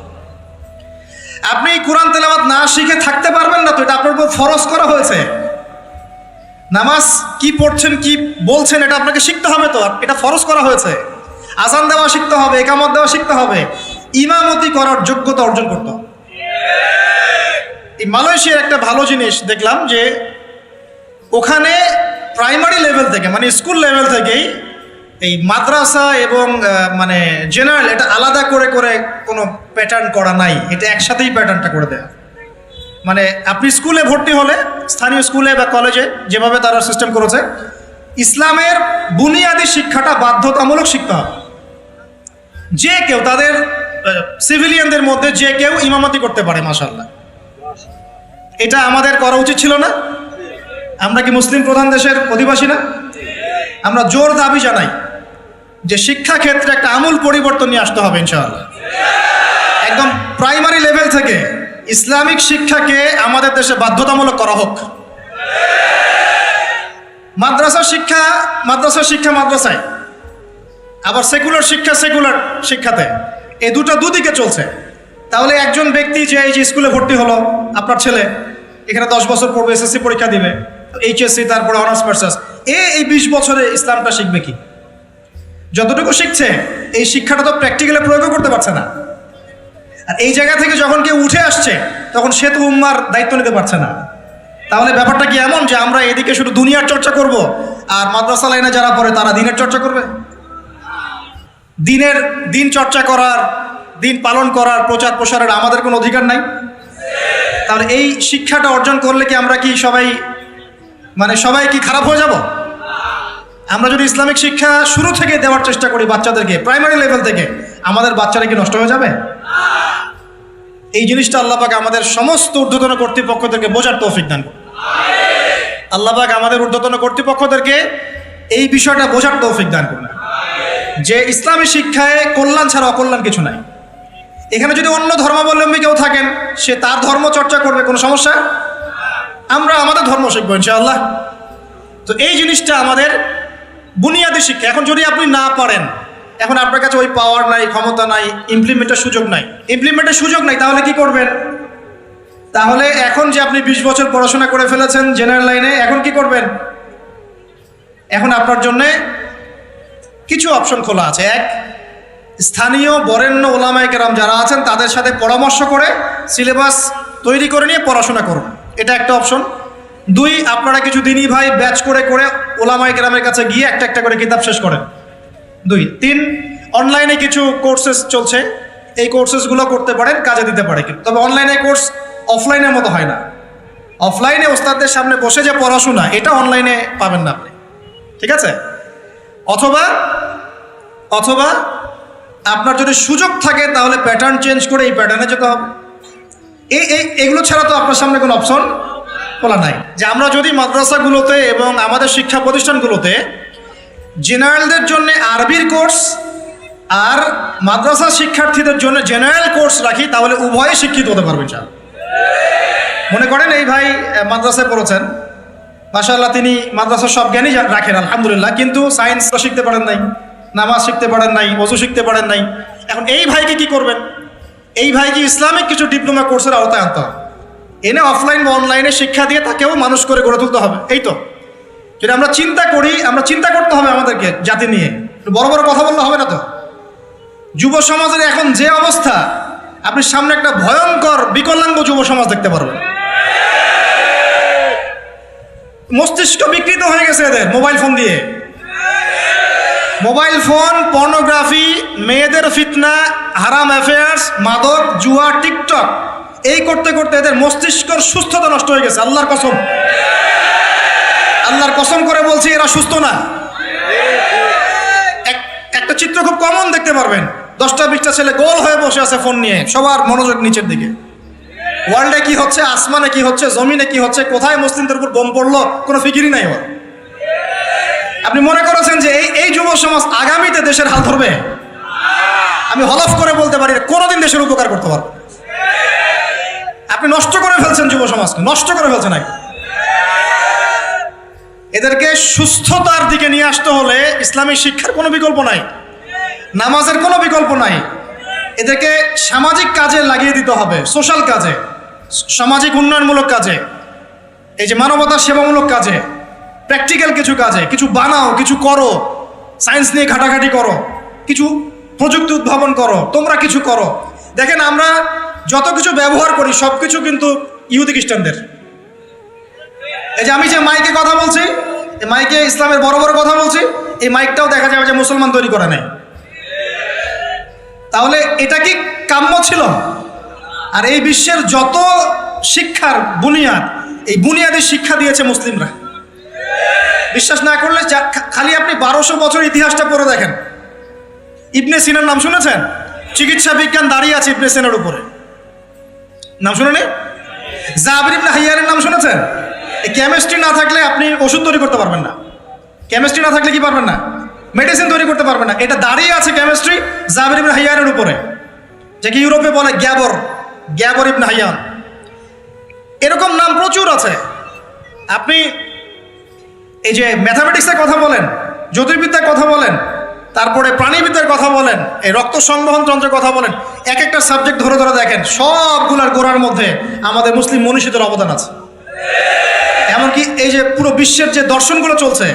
আপনি কোরআন তেলাওয়াত না শিখে থাকতে পারবেন না, তো এটা আপনার উপর ফরজ করা হয়েছে। নামাজ কি পড়ছেন, কি বলছেন, এটা আপনাকে শিখতে হবে, তো এটা ফরজ করা হয়েছে। আজান দেওয়া শিখতে হবে, একামত দেওয়া শিখতে হবে, ইমামতি করার যোগ্যতা অর্জন করতে হবে। এই মালয়েশিয়ার একটা ভালো জিনিস দেখলাম যে ওখানে প্রাইমারি লেভেল থেকে, মানে স্কুল লেভেল থেকেই এই মাদ্রাসা এবং মানে জেনারেল এটা আলাদা করে করে কোনো প্যাটার্ন করা নাই, এটা একসাথেই প্যাটার্নটা করে দেয়া। মানে আপনি স্কুলে ভর্তি হলে, স্থানীয় স্কুলে বা কলেজে যেভাবে তারা সিস্টেম করেছে, ইসলামের বুনিয়াদী শিক্ষাটা বাধ্যতামূলক শিখতে হবে। যে কেউ, তাদের সিভিলিয়ানদের মধ্যে যে কেউ ইমামতি করতে পারে, মাশাআল্লাহ। এটা আমাদের করা উচিত ছিল না? আমরা কি মুসলিম প্রধান দেশের অধিবাসী না? আমরা জোর দাবি জানাই যে শিক্ষা ক্ষেত্রে একটা আমূল পরিবর্তন নিয়ে আসতে হবে ইনশাআল্লাহ। একদম প্রাইমারি লেভেল থেকে ইসলামিক শিক্ষাকে আমাদের দেশে বাধ্যতামূলক করা হোক। মাদ্রাসা শিক্ষা মাদ্রাসায়, আবার সেকুলার শিক্ষাতে, এই দুদিকে চলছে। তাহলে একজন ব্যক্তি যে এই যে স্কুলে ভর্তি হলো, আপনার ছেলে এখানে 10 বছর পড়বে, এসএসসি পরীক্ষা দিবে, এইচএসসি, তারপরে অনার্স মাস্টার্স, এই 20 বছরে ইসলামটা শিখবে কি? যতটুকু শিখছে এই শিক্ষাটা তো প্র্যাকটিক্যালে প্রয়োগও করতে পারছে না। আর এই জায়গা থেকে যখন কেউ উঠে আসছে, তখন সে তো উম্মার দায়িত্ব নিতে পারছে না। তাহলে ব্যাপারটা কি এমন যে আমরা এদিকে শুধু দুনিয়ার চর্চা করব, আর মাদ্রাসা লাইনে যারা পড়ে তারা দিনের চর্চা করবে? দিন চর্চা করার, দিন পালন করার, প্রচার প্রসারের আমাদের কোনো অধিকার নাই? তাহলে এই শিক্ষাটা অর্জন করলে কি আমরা কি সবাই কি খারাপ হয়ে যাব? আমরা যদি ইসলামিক শিক্ষা শুরু থেকে দেওয়ার চেষ্টা করি বাচ্চাদেরকে, প্রাইমারি লেভেল থেকে, আমাদের বাচ্চারা কি নষ্ট হয়ে যাবে? এই জিনিসটা আল্লাহ পাক আমাদের সমস্ত ঊর্ধ্বতন কর্তৃপক্ষদেরকে বোঝার তৌফিক দান করুন। আল্লাহ পাক আমাদের ঊর্ধ্বতন কর্তৃপক্ষদেরকে এই বিষয়টা বোঝার তৌফিক দান করুন যে ইসলামী শিক্ষায় কল্যাণ ছাড়া অকল্যাণ কিছু নাই। এখানে যদি অন্য ধর্মাবলম্বী কেউ থাকেন, সে তার ধর্ম চর্চা করবে, কোনো সমস্যা আমরা আমাদের ধর্ম শিখবো ইনশাআল্লাহ। তো এই জিনিসটা আমাদের বুনিয়াদী শিক্ষা। এখন যদি আপনি না পারেন, এখন আপনার কাছে ওই পাওয়ার নাই, ক্ষমতা নাই, ইমপ্লিমেন্টের সুযোগ নাই, তাহলে কি করবেন? তাহলে এখন যে আপনি 20 বছর পড়াশোনা করে ফেলেছেন জেনারেল লাইনে, এখন কি করবেন? এখন আপনার জন্য কিছু অপশন খোলা আছে। এক, স্থানীয় বরেণ্য ওলামায়ে কেরাম যারা আছেন তাদের সাথে পরামর্শ করে সিলেবাস তৈরি করে নিয়ে পড়াশোনা করুন, এটা একটা অপশন। 2, আপনারা কিছু দিনী ভাই ব্যাচ করে করে ওলামায়ে কেরামের কাছে গিয়ে একটা একটা করে কিতাব শেষ করেন। 2, 3, অনলাইনে কিছু কোর্সেস চলছে, এই কোর্সেসগুলো করতে পারেন, কাজে দিতে পারে। কিন্তু তবে অনলাইনে কোর্স অফলাইনের মতো হয় না। অফলাইনে ওস্তাদদের সামনে বসে যে পড়াশোনা, এটা অনলাইনে পাবেন না আপনি, ঠিক আছে? অথবা আপনার যদি সুযোগ থাকে তাহলে প্যাটার্ন চেঞ্জ করে এই প্যাটার্নে যেতে হবে। এগুলো ছাড়া তো আপনার সামনে কোনো অপশন খোলা নাই। যে আমরা যদি মাদ্রাসাগুলোতে এবং আমাদের শিক্ষা প্রতিষ্ঠানগুলোতে জেনারেলদের জন্য আরবির কোর্স আর মাদ্রাসা শিক্ষার্থীদের জন্য জেনারেল কোর্স রাখি, তাহলে উভয়ে শিক্ষিত হতে পারবে ইনশাআল্লাহ। মনে করেন এই ভাই মাদ্রাসায় পড়েছেন, মাশাআল্লাহ, তিনি মাদ্রাসার সব জ্ঞানই রাখেন আলহামদুলিল্লাহ, কিন্তু সায়েন্স শিখতে পারেন নাই, নামাজ শিখতে পারেন নাই, ওযু শিখতে পারেন নাই। এখন এই ভাইকে কি করবেন? এই ভাইকে ইসলামিক কিছু ডিপ্লোমা কোর্সের আওতায় আনতে হবে, এনে অফলাইন বা অনলাইনে শিক্ষা দিয়ে তাকেও মানুষ করে গড়ে তুলতে হবে। এই তো যদি আমরা চিন্তা করি, আমরা চিন্তা করতে হবে আমাদেরকে জাতি নিয়ে, বড় বড় কথা বললে হবে না তো। যুব সমাজের এখন যে অবস্থা, আপনি সামনে একটা ভয়ঙ্কর বিকলাঙ্গ যুব সমাজ দেখতে পারবেন। মস্তিষ্ক বিকৃত হয়ে গেছে এদের মোবাইল ফোন দিয়ে। মোবাইল ফোন, পর্নোগ্রাফি, মেয়েদের ফিতনা, হারাম অ্যাফেয়ার্স, মাদক, জুয়া, টিকটক, এই করতে করতে এদের মস্তিষ্কের সুস্থতা নষ্ট হয়ে গেছে। আল্লাহর কসম করে বলছি, এরা সুস্থ না। একটা চিত্র খুব কমন দেখতে পারবেন, 10টা-20টা ছেলে গোল হয়ে বসে আছে ফোন নিয়ে, সবার মনোযোগ নিচের দিকে। ওয়ার্ল্ডে কি হচ্ছে, আসমানে কি হচ্ছে, জমিনে কি হচ্ছে, কোথায় মুসলিমদের উপর বোম পড়লো, কোনো ফিকিরই নাই ওর। আপনি মনে করেছেন যে এই যুব সমাজ আগামীতে দেশের হাল ধরবে? আমি হলফ করে বলতে পারি কোনোদিন দেশের উপকার করতে পারবে। আপনি নষ্ট করে ফেলছেন যুব সমাজকে, নষ্ট করে ফেলছেন। এদেরকে সুস্থতার দিকে নিয়ে আসতে হলে ইসলামিক শিক্ষার কোনো বিকল্প নাই, নামাজের কোনো বিকল্প নাই। এদেরকে সামাজিক কাজে লাগিয়ে দিতে হবে, সোশ্যাল কাজে, সামাজিক উন্নয়নমূলক কাজে, এই যে মানবতার সেবামূলক কাজে, প্র্যাকটিক্যাল কিছু কাজে, কিছু বানাও, কিছু করো, সায়েন্স নিয়ে ঘাটাঘাটি করো, কিছু প্রযুক্তি উদ্ভাবন করো, তোমরা কিছু করো। দেখেন আমরা যত কিছু ব্যবহার করি সব কিছু কিন্তু ইহুদি খ্রিস্টানদের। এই যে আমি যে মাইকে কথা বলছি, এই মাইকে ইসলামের বড় বড় কথা বলছি, এই মাইকটাও দেখা যাবে যে মুসলমান তৈরি করে নাই। তাহলে এটা কি কাম্য ছিল? আর এই বিশ্বের যত শিক্ষার বুনিয়াদ, এই বুনিয়াদের শিক্ষা দিয়েছে মুসলিমরা। বিশ্বাস না করলে খালি আপনি 1200 বছর ইতিহাসটা পড়ে দেখেন। ইবনে সিনার নাম শুনেছেন? চিকিৎসা বিজ্ঞান দাঁড়িয়ে আছে ইবনে সিনার উপরে, নাম শুনেনি? জাবির ইবনে হাইয়ানের নাম শুনেছেন? এই কেমিস্ট্রি না থাকলে আপনি ওষুধ তৈরি করতে পারবেন না। কেমিস্ট্রি না থাকলে কি পারবেন না? মেডিসিন তৈরি করতে পারবেন না। এটা দাঁড়িয়ে আছে কেমিস্ট্রি জাবির ইবনে হাইয়ানের উপরে, যে কি ইউরোপে বলে গ্যাবর ইবনে হাইয়ান। এরকম নাম প্রচুর আছে। আপনি এই যে ম্যাথামেটিক্সের কথা বলেন, জ্যোতির্বিদ্যার কথা বলেন, তারপরে প্রাণীবিদ্যার কথা বলেন, এই রক্ত সংবহন যন্ত্রের কথা বলেন, এক একটা সাবজেক্ট ধরে ধরে দেখেন, সবগুলার গোড়ার মধ্যে আমাদের মুসলিম মনীষীদের অবদান আছে। এমনকি এই যে পুরো বিশ্বের যে দর্শনগুলো চলছে,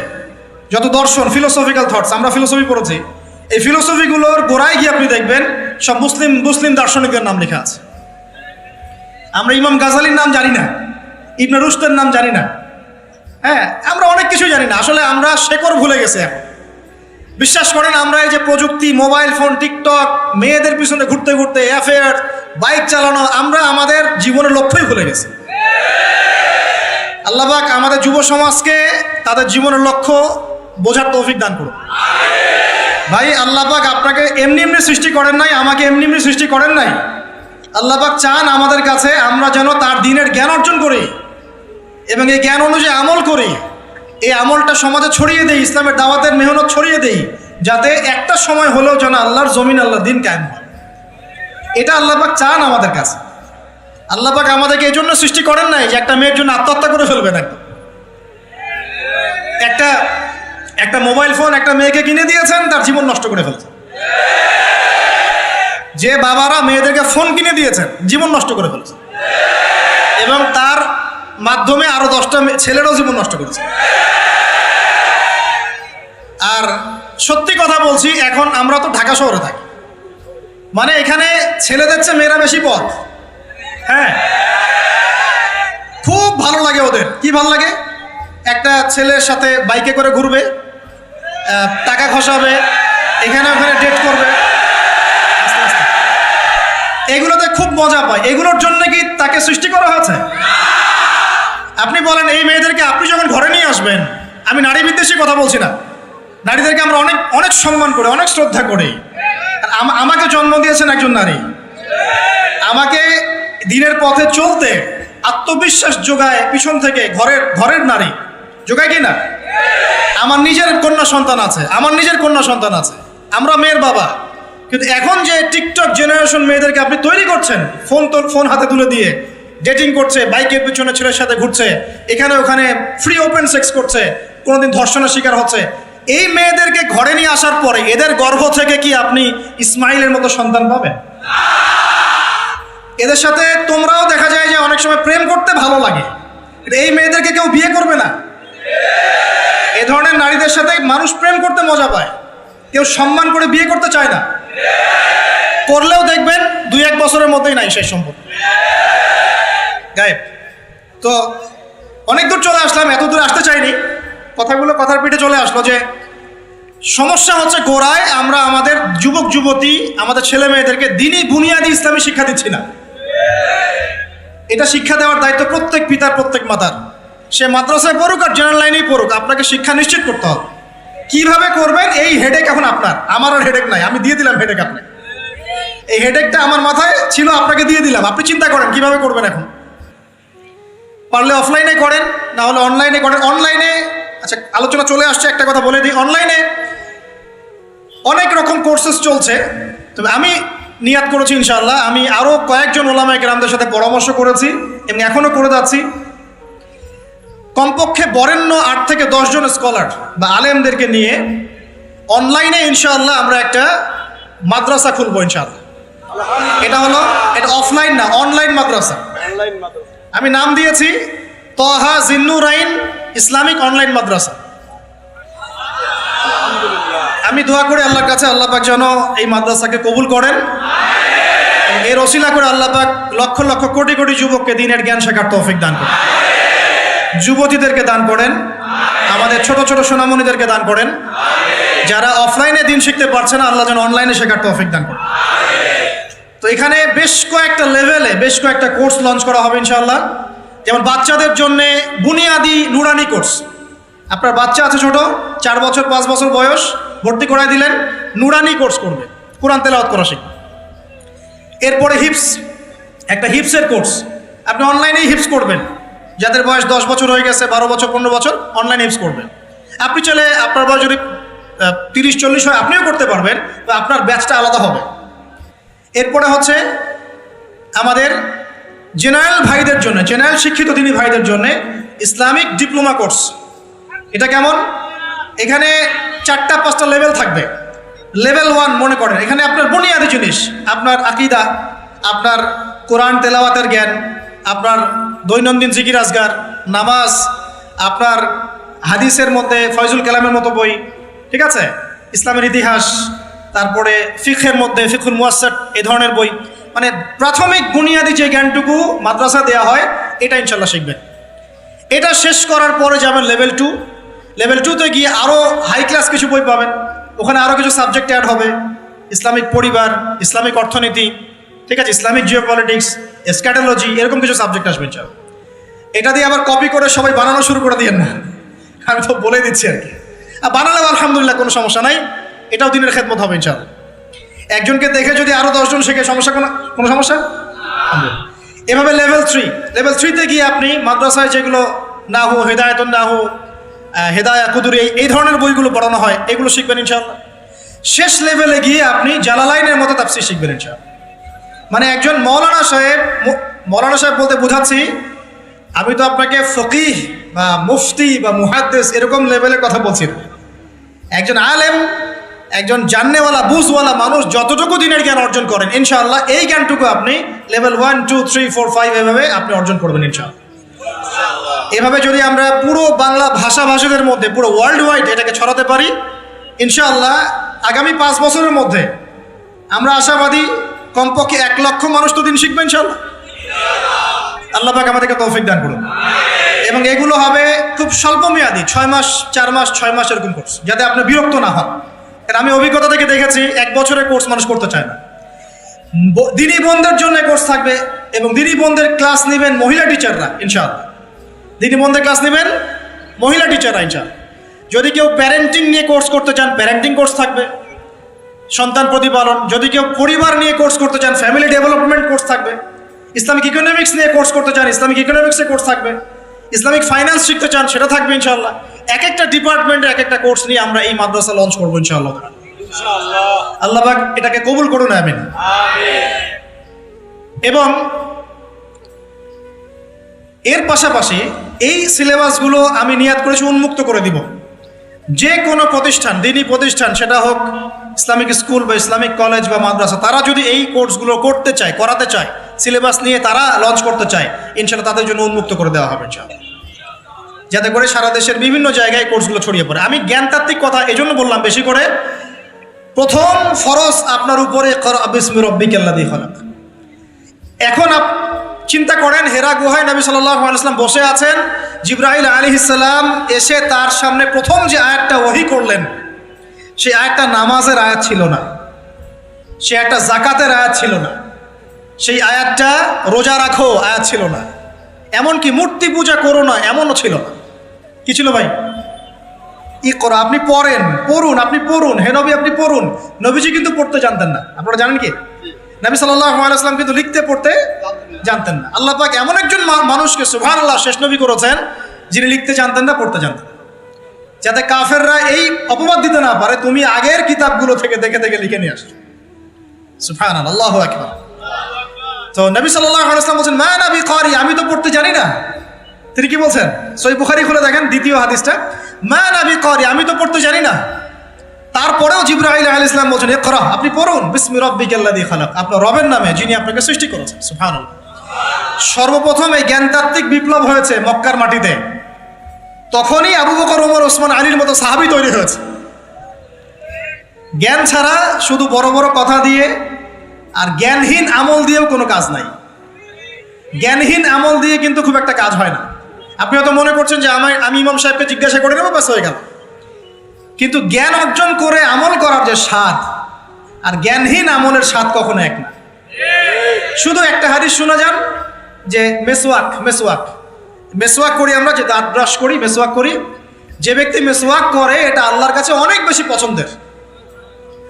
যত দর্শন, ফিলোসফিক্যাল থটস, আমরা ফিলোসফি পড়েছি, এই ফিলোসফিগুলোর গোড়ায় গিয়ে আপনি দেখবেন সব মুসলিম দার্শনিকদের নাম লেখা আছে। আমরা ইমাম গাজালির নাম জানি না, ইবনে রুশদের নাম জানি না, হ্যাঁ, আমরা অনেক কিছুই জানি না। আসলে আমরা শেকড় ভুলে গেছি এখন। বিশ্বাস করেন, আমরা এই যে প্রযুক্তি, মোবাইল ফোন, টিকটক, মেয়েদের পিছনে ঘুরতে ঘুরতে, অ্যাফেয়ার, বাইক চালানো, আমরা আমাদের জীবনের লক্ষ্যই ভুলে গেছি। আল্লাহ পাক আমাদের যুব সমাজকে তাদের জীবনের লক্ষ্য বোঝার তৌফিক দান করুন। ভাই, আল্লাহ পাক আপনাকে এমনি এমনি সৃষ্টি করেন নাই, আমাকে এমনি এমনি সৃষ্টি করেন নাই। আল্লাহ পাক চান আমাদের কাছে আমরা যেন তার দ্বীনের জ্ঞান অর্জন করি এবং এই জ্ঞান অনুযায়ী আমল করি। এই আমলটা সমাজে ছড়িয়ে দেই, ইসলামের দাওয়াতের মেহনত ছড়িয়ে দেই, যাতে একটা সময় হলেও যেন আল্লাহর জমিন, আল্লাহর দ্বীন কায়েম হয়। এটা আল্লাহ পাক চান আমাদের কাছে। আল্লাহ পাক আমাদেরকে এই জন্য সৃষ্টি করেন নাই যে একটা মেয়ের জন্য আত্মহত্যা করে ফেলবেন। একটা একটা মোবাইল ফোন একটা মেয়েকে কিনে দিয়েছেন, তার জীবন নষ্ট করে ফেলছেন। যে বাবারা মেয়েদেরকে ফোন কিনে দিয়েছেন, জীবন নষ্ট করে ফেলছেন, এবং তার মাধ্যমে আরো 10টা ছেলেরও জীবন নষ্ট করেছে। আর সত্যি কথা বলছি, এখন আমরা তো ঢাকা শহরে থাকি, মানে এখানে ছেলেদের চেয়ে মেয়েরা বেশি পথ। হ্যাঁ, খুব ভালো লাগে ওদের। কি ভালো লাগে? একটা ছেলের সাথে বাইকে করে ঘুরবে, টাকা খসাবে, এখানে ওখানে ডেট করবে, এগুলোতে খুব মজা পায়। এগুলোর জন্য কি তাকে সৃষ্টি করা হয়েছে? আপনি বলেন এই মেয়েদেরকে আপনি যখন ঘরে নিয়ে আসবেন, আমি নারী বিদ্বেষী কথা বলছি না, নারীদেরকে আমরা অনেক অনেক সম্মান করি, অনেক শ্রদ্ধা করি। আমাকে জন্ম দিয়েছেন একজন নারী, আমাকে দিনের পথে চলতে আত্মবিশ্বাস যোগায় পিছন থেকে, ঘরের নারী যোগায় কি না? আমার নিজের কন্যা সন্তান আছে, আমরা মেয়ের বাবা। কিন্তু এখন যে টিকটক জেনারেশন মেয়েদেরকে আপনি তৈরি করছেন, ফোন হাতে তুলে দিয়ে ডেটিং করছে, বাইকের পিছনে ছেলের সাথে ঘুরছে, এখানে ওখানে ফ্রি ওপেন সেক্স করছে, কোনোদিন ধর্ষণের শিকার হচ্ছে, এই মেয়েদেরকে ঘরে নিয়ে আসার পরে এদের গর্ভ থেকে কি আপনি ইসমাইলের মতো সন্তান পাবেন? এদের সাথে তোমরাও দেখা যায় যে অনেক সময় প্রেম করতে ভালো লাগে, এই মেয়েদেরকে কেউ বিয়ে করবে না। এ ধরনের নারীদের সাথে মানুষ প্রেম করতে মজা পায়, কেউ সম্মান করে বিয়ে করতে চায় না। করলেও দেখবেন 2-1 বছরের মধ্যেই নাই সেই সম্পর্ক, গায়েব। তো অনেক দূর চলে আসলাম, এত দূর আসতে চাইনি, কথার পিঠে চলে আসলো যে সমস্যা হচ্ছে গোড়ায় আমরা আমাদের যুবক যুবতী, আমাদের ছেলে মেয়েদেরকে দিনই বুনিয়াদি ইসলামী শিক্ষা দিচ্ছি না। এটা শিক্ষা দেওয়ার দায়িত্ব প্রত্যেক পিতার, প্রত্যেক মাতার। সে মাদ্রাসায় পড়ুক আর জেনারেল লাইনেই পড়ুক, আপনাকে শিক্ষা নিশ্চিত করতে হবে। কিভাবে করবেন এই হেডেক এখন আপনার, আমার আর হেডেক নাই, আমি দিয়ে দিলাম হেডেক আপনাকে। এই হেডেকটা আমার মাথায় ছিল, আপনাকে দিয়ে দিলাম, আপনি চিন্তা করেন কিভাবে করবেন। এখন পারলে অফলাইনে করেন, না হলে অনলাইনে করেন। অনলাইনে আচ্ছা আলোচনা চলে আসছে, একটা কথা বলে দিই, অনলাইনে অনেক রকম কোর্সেস চলছে। তবে আমি নিয়াত করেছি ইনশাআল্লাহ, আমি আরও কয়েকজন ওলামায়ে কেরামদের সাথে পরামর্শ করেছি এবং এখনও করে যাচ্ছি। কমপক্ষে বরেণ্য 8 থেকে 10 জন স্কলার বা আলেমদেরকে নিয়ে অনলাইনে ইনশাআল্লাহ আমরা একটা মাদ্রাসা খুলবো ইনশাআল্লাহ। এটা অফলাইন না, অনলাইন মাদ্রাসা। আমি নাম দিয়েছি তহা জিন্নুরাইন ইসলামিক অনলাইন মাদ্রাসা। আমি দোয়া করি আল্লাহর কাছে, আল্লাহ পাক যেন এই মাদ্রাসাকে কবুল করেন, এর ওসিলা করে আল্লাহ পাক লক্ষ লক্ষ কোটি কোটি যুবককে দ্বীনের জ্ঞান শেখার তৌফিক দান করেন, যুবতীদেরকে দান করেন, আমাদের ছোট ছোট সোনামণিদেরকে দান করেন। যারা অফলাইনে দিন শিখতে পারছে না, আল্লাহ যেন অনলাইনে শেখার তৌফিক দান করেন। তো এখানে বেশ কয়েকটা লেভেলে বেশ কয়েকটা কোর্স লঞ্চ করা হবে ইনশাআল্লাহ। যেমন বাচ্চাদের জন্য বুনিয়াদি নুরানি কোর্স। আপনার বাচ্চা আছে ছোট, 4 বছর 5 বছর বয়স, ভর্তি করাই দিলেন, নুরানি কোর্স করবে, কোরআন তেলাওয়াত করা শিখবে। এরপরে একটা হিপসের কোর্স, আপনি অনলাইনেই হিপস করবেন। যাদের বয়স 10 বছর হয়ে গেছে, 12 বছর 15 বছর, অনলাইন হিপস করবেন। আপনি চলে আপনার বয়স যদি 30-40 হয়, আপনিও করতে পারবেন, তো আপনার ব্যাচটা আলাদা হবে। এরপরে হচ্ছে আমাদের জেনারেল ভাইদের জন্য, জেনারেল শিক্ষিত দিনী ভাইদের জন্য ইসলামিক ডিপ্লোমা কোর্স। এটা কেমন? এখানে 4-5টা লেভেল থাকবে। লেভেল 1 মনে করেন, এখানে আপনার বুনিয়াদি জিনিস, আপনার আকীদা, আপনার কোরআন তেলাওয়াতের জ্ঞান, আপনার দৈনন্দিন জিকির আজগার, নামাজ, আপনার হাদিসের মধ্যে ফয়জুল কালামের মতো বই, ঠিক আছে, ইসলামের ইতিহাস, তারপরে ফিকহের মধ্যে ফিকহুল মুয়াসসার, এই ধরনের বই। মানে প্রাথমিক বুনিয়াদি যে জ্ঞানটুকু মাদ্রাসা দেওয়া হয়, এটা ইনশাল্লাহ শিখবেন। এটা শেষ করার পরে যাবেন লেভেল 2। লেভেল 2তে গিয়ে আরও হাই ক্লাস কিছু বই পাবেন, ওখানে আরও কিছু সাবজেক্ট অ্যাড হবে, ইসলামিক পরিবার, ইসলামিক অর্থনীতি, ঠিক আছে, ইসলামিক জিওপলিটিক্স, এসক্যাটোলজি, এরকম কিছু সাবজেক্ট আসবে ইনশাআল্লাহ। এটা দিয়ে আবার কপি করে সবাই বানানো শুরু করে দিয়েন না, আমি তো বলে দিচ্ছি আর কি। বানালেও আলহামদুলিল্লাহ কোনো সমস্যা নাই, এটাও দিনের খেদমত হবে ইনশাআল্লাহ। একজনকে দেখে যদি আরও 10 জন শেখে, সমস্যা কোনো সমস্যা? এভাবে লেভেল 3তে গিয়ে আপনি মাদ্রাসায় যেগুলো নাহু, হেদায়েতুন নাহু, হেদায়া কুদুরি, এই ধরনের বইগুলো পড়ানো হয়, এগুলো শিখবেন ইনশাআল্লাহ। শেষ লেভেলে গিয়ে আপনি জালালাইনের মতো তাফসীর শিখবেন ইনশাআল্লাহ। মানে একজন মৌলানা সাহেব মৌলানা সাহেব বলতে বুঝাচ্ছি, আমি তো আপনাকে ফকিহ বা মুফতি বা মুহাদ্দিস এরকম লেভেলের কথা বলছি না। একজন আলেম, একজন জাননেওয়ালা বুঝওয়ালা মানুষ যতটুকু দিনের জ্ঞান অর্জন করেন, ইনশাআল্লাহ এই জ্ঞানটুকু আপনি লেভেল 1, 2, 3, 4, 5 এভাবে আপনি অর্জন করবেন ইনশাআল্লাহ। এভাবে যদি আমরা পুরো বাংলা ভাষাভাষীদের মধ্যে পুরো ওয়ার্ল্ড ওয়াইড এটাকে ছড়াতে পারি, ইনশাআল্লাহ আগামী 5 বছরের মধ্যে আমরা আশাবাদী কমপক্ষে 1 লক্ষ মানুষ তো দিন শিখবে ইনশাআল্লাহ। আল্লাহ পাক আমাদেরকে তৌফিক দান করুন। এবং এগুলো হবে খুব স্বল্প মেয়াদি, 6 মাস, 4 মাস, 6 মাস এরকম কোর্স, যাতে আপনি বিরক্ত না হন। কারণ আমি অভিজ্ঞতা থেকে দেখেছি 1 বছরের কোর্স মানুষ করতে চায় না। দিনী বোনদের জন্য কোর্স থাকবে এবং দিনী বোনদের ক্লাস নেবেন মহিলা টিচাররা ইনশাআল্লাহ। দিনী বোনদের ক্লাস নেবেন মহিলা টিচাররা ইনশাআল্লাহ। যদি কেউ প্যারেন্টিং নিয়ে কোর্স করতে চান, প্যারেন্টিং কোর্স থাকবে, সন্তান প্রতিপালন। যদি কেউ পরিবার নিয়ে কোর্স করতে চান, ফ্যামিলি ডেভেলপমেন্ট কোর্স থাকবে। ইসলামিক ইকোনমিক্স নিয়ে কোর্স করতে চান, ইসলামিক ইকোনমিক্সের কোর্স থাকবে। ইসলামিক ফাইন্যান্স শিখতে চান, সেটা থাকবে ইনশাআল্লাহ। এক একটা ডিপার্টমেন্টে এক একটা কোর্স নিয়ে আমরা এই মাদ্রাসা লঞ্চ করবো ইনশাআল্লাহ। আল্লাহ পাক এটাকে কবুল করুন, আমিন। এবং এর পাশাপাশি এই সিলেবাসগুলো আমি নিয়াত করেছি উন্মুক্ত করে দিব। যে কোনো প্রতিষ্ঠান, দিনী প্রতিষ্ঠান, সেটা হোক ইসলামিক স্কুল বা ইসলামিক কলেজ বা মাদ্রাসা, তারা যদি এই কোর্সগুলো করতে চায়, করাতে চায়, সিলেবাস নিয়ে তারা লঞ্চ করতে চায়, ইনশাআল্লাহ তাদের জন্য উন্মুক্ত করে দেওয়া হবে ইনশাআল্লাহ, যাতে করে সারা দেশের বিভিন্ন জায়গায় কোর্সগুলো ছড়িয়ে পড়ে। আমি জ্ঞানতাত্ত্বিক কথা এই জন্য বললাম বেশি করে, প্রথম ফরজ আপনার উপরে ইকরা বিসমি রাব্বিকাল্লাযী খালাক। এখন চিন্তা করেন, হেরা গুহায় নবী সাল্লাল্লাহু আলাইহি ওয়াসাল্লাম বসে আছেন, জিবরাইল আলাইহিস সালাম এসে তার সামনে প্রথম যে আয়াতটা ওহী করলেন, সেই আয়াতটা নামাজের আয়াত ছিল না, সে একটা যাকাতের আয়াত ছিল না, সেই আয়াতটা রোজা রাখো আয়াত ছিল না, এমনকি মূর্তি পূজা করো না এমনও ছিল না। কি ছিল ভাই? ইকরা, আপনি পড়ুন, আপনি পড়ুন, হে নবী আপনি পড়ুন। নবীজি কিন্তু পড়তে জানতেন না, আপনারা জানেন কি? নবী সাল্লাল্লাহু আলাইহি ওয়াসাল্লাম কিন্তু লিখতে পড়তে জানতেন না। আল্লাহ পাক এমন একজন মানুষকে সুবহানাল্লাহ শেষ নবী করেছেন, যিনি লিখতে জানতেন না, পড়তে জানতেন, যাতে কাফেররা এই অপবাদ দিতে না পারে তুমি আগের কিতাবগুলো থেকে দেখে দেখে লিখে নিয়ে আসছো। সুবহানাল্লাহ, আল্লাহু আকবার। তো নবী সাল্লাল্লাহু আলাইহি ওয়াসাল্লাম বলেন, মা নবী কারি, আমি তো পড়তে জানি না। তিনি কি বলছেন? সহিহ বুখারী খুলে দেখেন, দ্বিতীয় হাদিসটা, মা নবী কারি, আমি তো পড়তে জানি না। তারপরেও জিবরাইল আলাইহিস সালাম বলেন, ইকরা, আপনি পড়ুন, বিসমি রাব্বিকাল্লাযী খালাক, আপনার রবের নামে যিনি আপনাকে সৃষ্টি করেছেন। সুবহানাল্লাহ। সর্বপ্রথম এই জ্ঞানতাত্ত্বিক বিপ্লব হয়েছে মক্কার মাটিতে, তখনই আবু বকর, ওমর, ওসমান, আলীর মতো সাহাবী তৈরি হয়েছে। জ্ঞান ছাড়া শুধু বড় বড় কথা দিয়ে আর জ্ঞানহীন আমল দিয়েও কোনো কাজ নাই। জ্ঞানহীন আমল দিয়ে কিন্তু খুব একটা কাজ হয় না। আপনি হয়তো মনে করছেন যে আমি ইমাম সাহেবকে জিজ্ঞাসা করে নেবো, ব্যাস হয়ে গেল। কিন্তু জ্ঞান অর্জন করে আমল করার যে স্বাদ আর জ্ঞানহীন আমলের স্বাদ কখনো এক না। শুধু একটা হাদিস শোনা যান যে মেসওয়াক করি আমরা, যে দাঁত ব্রাশ করি, মেসওয়াক করি, যে ব্যক্তি মেসওয়াক করে এটা আল্লাহর কাছে অনেক বেশি পছন্দের।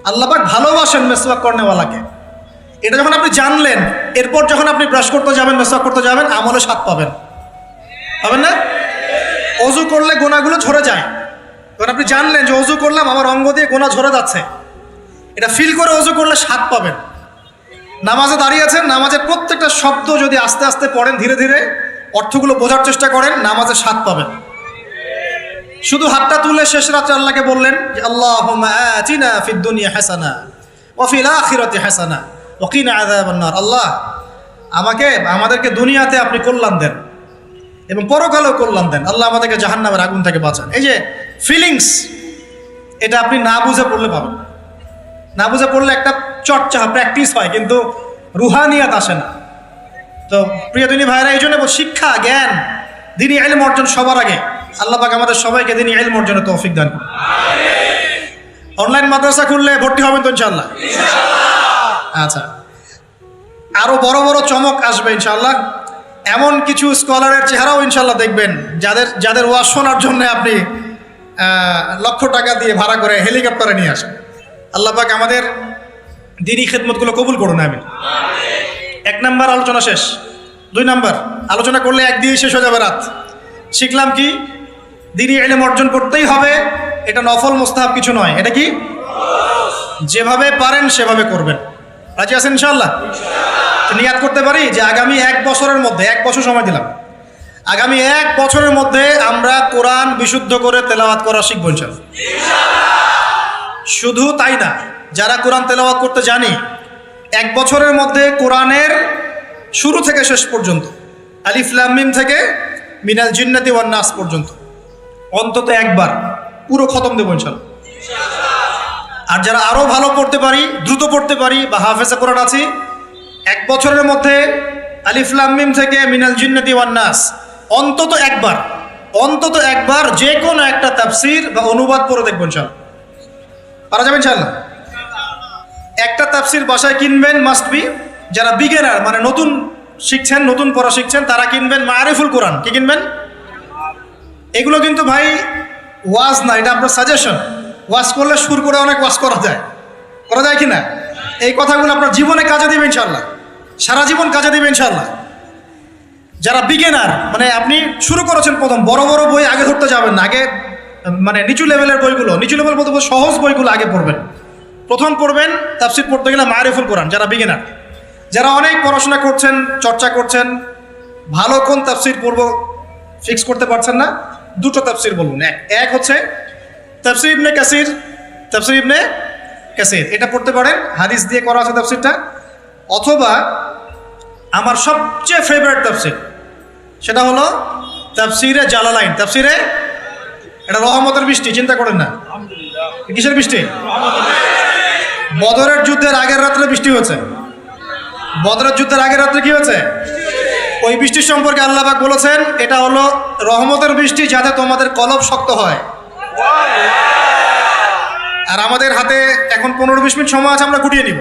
আল্লাহ পাক ভালোবাসেন মেসওয়াক করনেওয়ালাকে। এটা যখন আপনি জানলেন, এরপর যখন আপনি ব্রাশ করতে যাবেন, মেসওয়াক করতে যাবেন, আমলে স্বাদ পাবেন না? অজু করলে গোনাগুলো ঝরে যায়, তখন আপনি জানলেন যে অজু করলাম, আমার অঙ্গ দিয়ে গোনা ঝরে যাচ্ছে, এটা ফিল করে অজু করলে স্বাদ পাবেন। নামাজে দাঁড়িয়ে আছেন, নামাজের প্রত্যেকটা শব্দ যদি আস্তে আস্তে পড়েন, ধীরে ধীরে অর্থগুলো বোঝার চেষ্টা করেন, নামাজের স্বাদ পাবেন। শুধু হাতটা তুলে শেষ রাতে আল্লাহকে বললেন যে আল্লাহুম্মা আতিনা ফিদ দুনিয়া হাসানা ওয়া ফিল আখিরাতি হাসানা ওয়া কিনা আযাবান নার। আল্লাহ, আমাদেরকে দুনিয়াতে আপনি কল্যাণ দেন এবং পরকালেও কল্যাণ দেন। আল্লাহ, আমাদেরকে জাহান্নামের আগুন থেকে বাঁচান। এই যে ফিলিংস, এটা আপনি না বুঝে পড়লে পাবেন। না বুঝে পড়লে একটা চর্চা, প্র্যাকটিস হয়, কিন্তু রুহানিয়াত আসে না। তো প্রিয় দিনী ভাইরা, এই জন্য শিক্ষা, জ্ঞান, দিনী ইলম অর্জন সবার আগে। আল্লাহ পাক আমাদের সবাইকে দিনী ইলম অর্জনের তৌফিক দান করুন। অনলাইন মাদ্রাসা খুললে ভর্তি হবেন তো ইনশাআল্লাহ? আচ্ছা, আরো বড় বড় চমক আসবে ইনশাআল্লাহ। এমন কিছু স্কলারের চেহারাও ইনশাআল্লাহ দেখবেন, যাদের ওয়াজ শোনার জন্য আপনি লক্ষ টাকা দিয়ে ভাড়া করে হেলিকপ্টারে নিয়ে আসেন। আল্লাহ পাক আমাদের দিনী খেদমতগুলো কবুল করুন, আমিন। 1 নাম্বার আলোচনা শেষ। 2 নাম্বার আলোচনা করলে এক দিয়ে শেষ হয়ে যাবে রাত। শিখলাম কি? দিনী ইলম অর্জন করতেই হবে, এটা নফল মুস্তাহাব কিছু নয়। এটা কি? যেভাবে পারেন সেভাবে করবেন। রাজি আছেন ইনশাআল্লাহ? নিয়াত করতে পারি যে আগামী 1 বছরের মধ্যে, 1 বছর সময় দিলাম, আগামী 1 বছরের মধ্যে আমরা কোরআন বিশুদ্ধ করে তেলাওয়াত করা শিখব ইনশাআল্লাহ। শুধু তাই না, যারা কোরআন তেলাওয়াত করতে জানি 1 বছরের মধ্যে কোরআনের শুরু থেকে শেষ পর্যন্ত, আলিফ লাম মিম থেকে মিনাল জিন্নাতি ওয়ান নাস পর্যন্ত অন্তত একবার পুরো খতম দেব ইনশাআল্লাহ। আর যারা আরো ভালো পড়তে পারি, দ্রুত পড়তে পারি বা হাফেজে কোরআন আছি, 1 বছরের মধ্যে আলিফ লাম মিম থেকে মিনাল জিন্নাতি ওয়ান নাস অন্তত একবার যে কোনো একটা তাফসীর বা অনুবাদ পড়ে দেখব ইনশাআল্লাহ। পারা যাবে ইনশাআল্লাহ। একটা তাফসীর বাসায় কিনবেন, মাস্ট বি। যারা বিগিনার মানে নতুন শিখছেন, নতুন পড়া শিখছেন, তারা কিনবেন মারিফুল কোরআন। কি কিনবেন? এগুলো কিন্তু ভাই ওয়াজ না, এটা আপনার সাজেশন। ওয়াজ করলে সুর করে অনেক ওয়াজ করা যায় কি না? এই কথাগুলো আপনার জীবনে কাজে দিবে ইনশাআল্লাহ, সারা জীবন কাজে দিবে ইনশাআল্লাহ। যারা বিগিনার মানে আপনি শুরু করেছেন প্রথম, বড় বড় বই আগে ধরতে যাবেন না, আগে মানে নিচু লেভেলের বইগুলো, নিচু লেভেল বলতে সহজ বইগুলো আগে পড়বেন। প্রথম পড়বেন তাফসীর পড়তে গেলে মারিফুল কোরআন, যারা বিগিনার। যারা অনেক পড়াশোনা করছেন, চর্চা করছেন, ভালো কোন তাফসীর পড়ব ফিক্স করতে পারছেন না, দুটো তাফসীর বলুন। এক হচ্ছে তাফসীর ইবনে কাসির, এটা পড়তে পারেন, হাদিস দিয়ে করা আছে তাফসীরটা। অথবা আমার সবচেয়ে ফেভারিট তাফসীর, সেটা হলো তাফসীরে জালালাইন। তাফসীরে এটা রহমতের বৃষ্টি, চিন্তা করেন না। কিসের বৃষ্টি? বদরের যুদ্ধের আগের রাত্রে বৃষ্টি হয়েছে। বদরের যুদ্ধের আগের রাত্রে কি হয়েছে? ওই বৃষ্টির সম্পর্কে আল্লাহ পাক বলেছেন এটা হলো রহমতের বৃষ্টি, যাতে তোমাদের কলব শক্ত হয়। আর আমাদের হাতে এখন 15-20 মিনিট সময় আছে, আমরা গুটিয়ে নিব।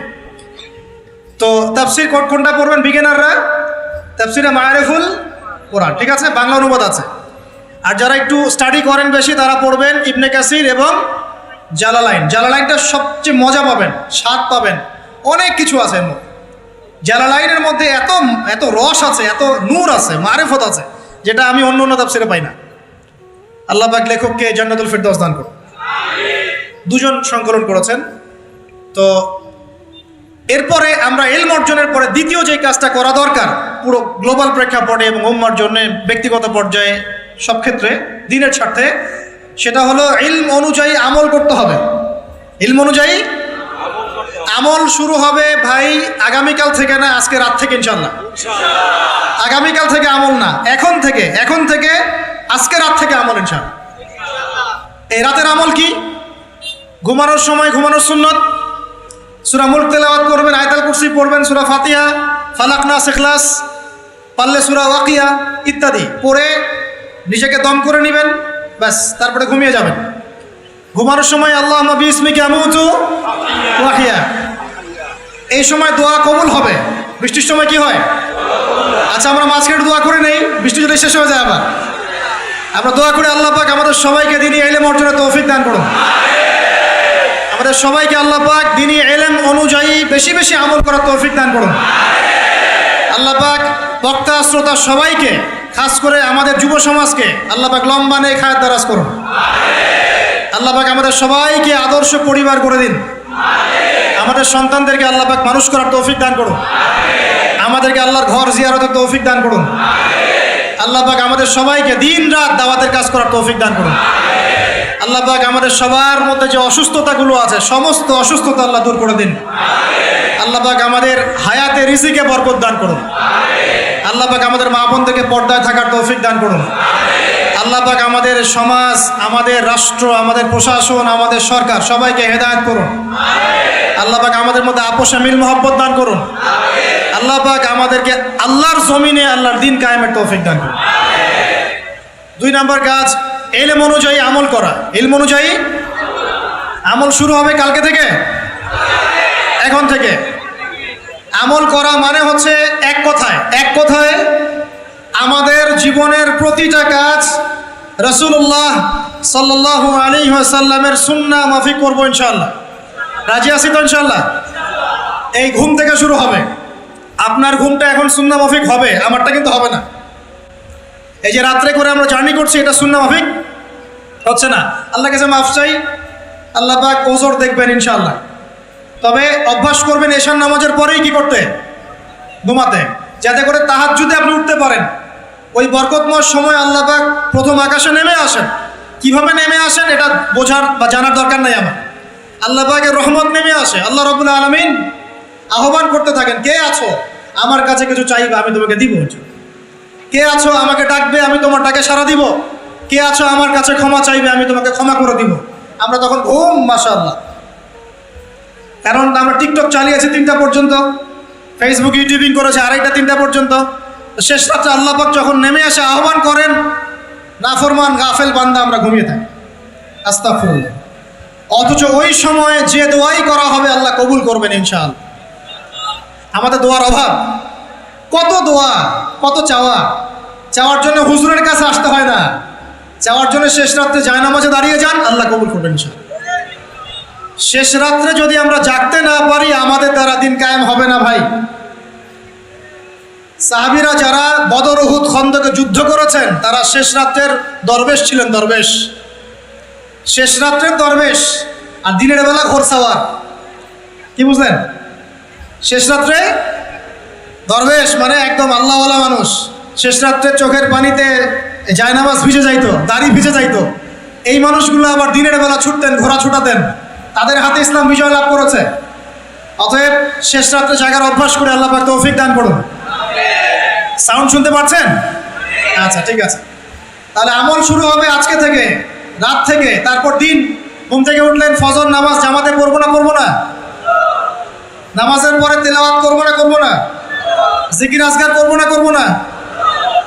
তো তাফসীর কোনটা পড়বেন বিগিনাররা? তাফসীরে মারিফুল কোরআন, ঠিক আছে, বাংলা অনুবাদ আছে। আর যারা একটু স্টাডি করেন বেশি, তারা পড়বেন ইবনে কাসির এবং জালালাইন। জালালাইনটা সবচেয়ে মজা পাবেন, স্বাদ পাবেন, অনেক কিছু আছে এর মধ্যে। জালালাইনের মধ্যে এত রস আছে, এত নূর আছে, মারিফত আছে, যেটা আমি অন্য তাফসীরে পাই না। আল্লাহ পাক লেখককে জান্নাতুল ফিরদাউস দান করুন। দুজন সংকলন করেছেন। তো এরপরে আমরা ইলম অর্জনের পরে দ্বিতীয় যে কাজটা করা দরকার পুরো গ্লোবাল প্রেক্ষাপটে এবং উম্মার জন্য, ব্যক্তিগত পর্যায়ে, সব ক্ষেত্রে দ্বীনের স্বার্থে, সেটা হলো ইলম অনুযায়ী আমল করতে হবে। ইলম অনুযায়ী আমল শুরু হবে ভাই আগামীকাল থেকে না, আজকে রাত থেকে ইনশাআল্লাহ। আগামীকাল থেকে আমল না, এখন থেকে আজকে রাত থেকে আমল ইনশাআল্লাহ। এই রাতের আমল কি? ঘুমানোর সময় ঘুমানোর সুন্নত, সূরা মুলক তেলাওয়াত করবেন, আয়াতুল কুরসি পড়বেন, সূরা ফাতিহা, ফালাক, নাস, ইখলাস, পারলে সূরা ওয়াকিয়া ইত্যাদি পড়ে নিজেকে দম করে নেবেন, ব্যাস, তারপরে ঘুমিয়ে যাবেন। ঘুমানোর সময় আল্লাহুম্মা বিইসমিকা আমুতু ওয়া আহইয়া, এই সময় দোয়া কবুল হবে। বৃষ্টির সময় কি হয়? আচ্ছা, আমরা মাঝখানে দোয়া করে নেই, বৃষ্টি যদি শেষ হয়ে যায় আবার আমরা দোয়া করে আল্লাহ পাক আমাদের সবাইকে দ্বীনি ইলম অর্জনের তৌফিক দান করুন। আমাদের সবাইকে আল্লাহ পাক দ্বীনি ইলম অনুযায়ী বেশি বেশি আমল করার তৌফিক দান করুন। আল্লাহ পাক বক্তা শ্রোতা সবাইকে, খাস করে আমাদের যুব সমাজকে আল্লাহ পাক লম্বা নেক হায়াত দারাজ করুন। আল্লাহ পাক আমাদের সবাইকে আদর্শ পরিবার করে দিন। আমাদের সন্তানদেরকে আল্লাহ পাক মানুষ করার তৌফিক দান করুন। আমাদেরকে আল্লাহর ঘর জিয়ারতের তৌফিক দান করুন। আল্লাহ পাক আমাদের সবাইকে দিন রাত দাওয়াতের কাজ করার তৌফিক দান করুন। আল্লাহ পাক আমাদের সবার মধ্যে যে অসুস্থতাগুলো আছে, সমস্ত অসুস্থতা আল্লাহ দূর করে দিন। আল্লাহ পাক আমাদের হায়াতে রিজিকে বরকত দান করুন। আল্লাহ পাক আমাদের মা বোনদেরকে পর্দায় থাকার তৌফিক দান করুন। আল্লাহ পাক আমাদের সমাজ, আমাদের রাষ্ট্র, আমাদের প্রশাসন, আমাদের সরকার সবাইকে হেদায়েত করুন। আল্লাহ পাক আমাদের মধ্যে আপোষে মিল মহব্বত দান করুন। আল্লাহ পাক আমাদেরকে আল্লাহর জমিনে আল্লাহর দ্বীন কায়েমের তৌফিক দান করুন। 2 নম্বর কাজ, ইলম অনুযায়ী আমল করা। ইলম অনুযায়ী আমল শুরু হবে কালকে থেকে, এখন থেকে। আমল করা মানে হচ্ছে এক কথায় আমাদের জীবনের প্রতিটা কাজ রাসূলুল্লাহ সাল্লাল্লাহু আলাইহি ওয়াসাল্লামের সুন্নাহ মাফিক করব ইনশাআল্লাহ। রাজি আছি তো ইনশাআল্লাহ? এই ঘুম থেকে শুরু হবে। আপনার ঘুমটা এখন সুন্নাহ মাফিক হবে, আমারটা কিন্তু হবে না। এই যে রাত্রে করে আমরা জার্নি করছি, এটা সুন্নাহ মাফিক হচ্ছে না। আল্লাহ কাছে মাফ চাই, আল্লাহ পাক ওজর দেখবেন ইনশাআল্লাহ। তবে অভ্যাস করবেন এশার নামাজের পরেই কি করতে? ঘুমাতে, যাতে করে তাহাজ্জুদে আপনি উঠতে পারেন। ওই বরকতময় সময় আল্লাহ পাক প্রথম আকাশে নেমে আসেন। কিভাবে নেমে আসেন এটা বোঝার বা জানার দরকার নাই আমার। আল্লাহ পাকের রহমত নেমে আসে, আল্লাহ রাব্বুল আলামিন আহ্বান করতে থাকেন, কে আছো আমার কাছে কিছু চাইবে আমি তোমাকে দিব, কে আছো আমাকে ডাকবে আমি তোমার ডাকে সাড়া দিব, কে আছো আমার কাছে ক্ষমা চাইবে আমি তোমাকে ক্ষমা করে দিব। আমরা তখন ঘুম, মাশাআল্লাহ। কারণ আমরা টিকটক চালিয়েছি 3টা পর্যন্ত, ফেসবুক ইউটিউবিং করেছে 2:30 3টা পর্যন্ত। শেষ রাত্রে আল্লাহ পাক যখন নেমে আসে আহ্বান করেন, নাফরমান গাফেল বান্দা আমরা ঘুমিয়ে থাকি, আস্তাগফিরুল্লাহ। অথচ ওই সময়ে যে দোয়াই করা হবে আল্লাহ কবুল করবেন ইনশাআল্লাহ। আমাদের দোয়ার অভাব, কত দোয়া, কত চাওয়া। চাওয়ার জন্য হুজুরের কাছে আসতে হয় না, চাওয়ার জন্য শেষ রাত্রে জায়নামাজে দাঁড়িয়ে যান, আল্লাহ কবুল করবেন ইনশাআল্লাহ। শেষ রাত্রে যদি আমরা জাগতে না পারি আমাদের দ্বারা দিন কায়েম হবে না ভাই। সাহাবীরা যারা বদর, উহুদ, খন্দকে যুদ্ধ করেছেন তারা শেষ রাত্রের দরবেশ ছিলেন, দরবেশ, শেষ রাত্রের দরবেশ। আর দিনের বেলা ঘোরসাওয়ার, কি বুঝলেন? শেষ রাত্রে দরবেশ মানে একদম আল্লাহওয়ালা মানুষ। শেষ রাত্রে চোখের পানিতে জায়নামাজ ভিজে যাইতো, দাড়ি ভিজে যাইতো। এই মানুষগুলো আবার দিনের বেলা ছুটতেন, ঘোড়া ছুটাতেন, তাদের হাতে ইসলাম বিজয় লাভ করেছে। অতএব শেষ রাত্রে জাগার অভ্যাস করে আল্লাহ পাক তৌফিক দান করুন। সাউন্ড শুনতে পাচ্ছেন? আচ্ছা, ঠিক আছে। তাহলে আমল শুরু হবে আজকে থেকে, রাত থেকে। তারপর দিন ঘুম থেকে উঠলেন, ফজর নামাজ জামাতে পড়বো না পড়বো না? নামাজের পরে তেলাওয়াত করবো না করবো না? জিকির আজকার করবো না করবো না?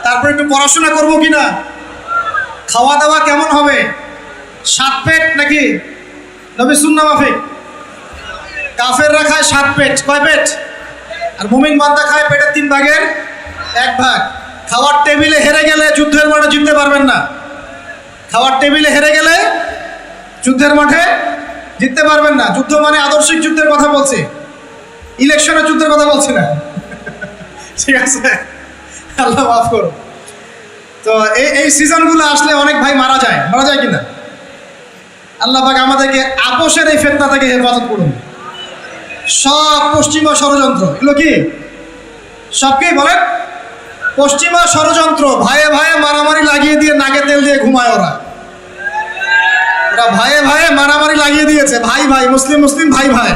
তারপর একটু পড়াশোনা করবো কিনা? খাওয়া দাওয়া কেমন হবে? 7 পেট নাকি নবী সুন্নাহ মাফিক? কাফেররা খায় 7 পেট, কয় পেট? আর মুমিন বান্দা খায় পেটের 3 ভাগের 1 ভাগ। খাওয়ার টেবিলে হেরে গেলে যুদ্ধের মাঠে জিততে পারবেন না। খাওয়ার টেবিলে হেরে গেলে যুদ্ধের মাঠে জিততে পারবেন না। যুদ্ধ মানে আদর্শিক যুদ্ধের কথা বলছি, ইলেকশনের যুদ্ধের কথা বলছি না, ঠিক আছে? আল্লাহ মাফ করো। তো এই সিজনগুলো আসলে অনেক ভাই মারা যায় কিনা? আল্লাহ পাক আমাদেরকে আপোষের এই ফিতনা থেকে হেফাজত করুন। সব পশ্চিমা ষড়যন্ত্র, এগুলো কি সবকেই বলেন পশ্চিমা ষড়যন্ত্র। ভাইয়ে ভাইয়ে মারামারি লাগিয়ে দিয়ে নাকে তেল দিয়ে ঘুমায় ওরা ভাইয়ে ভাইয়ে মারামারি লাগিয়ে দিয়েছে, ভাই ভাই, মুসলিম মুসলিম, ভাই ভাই।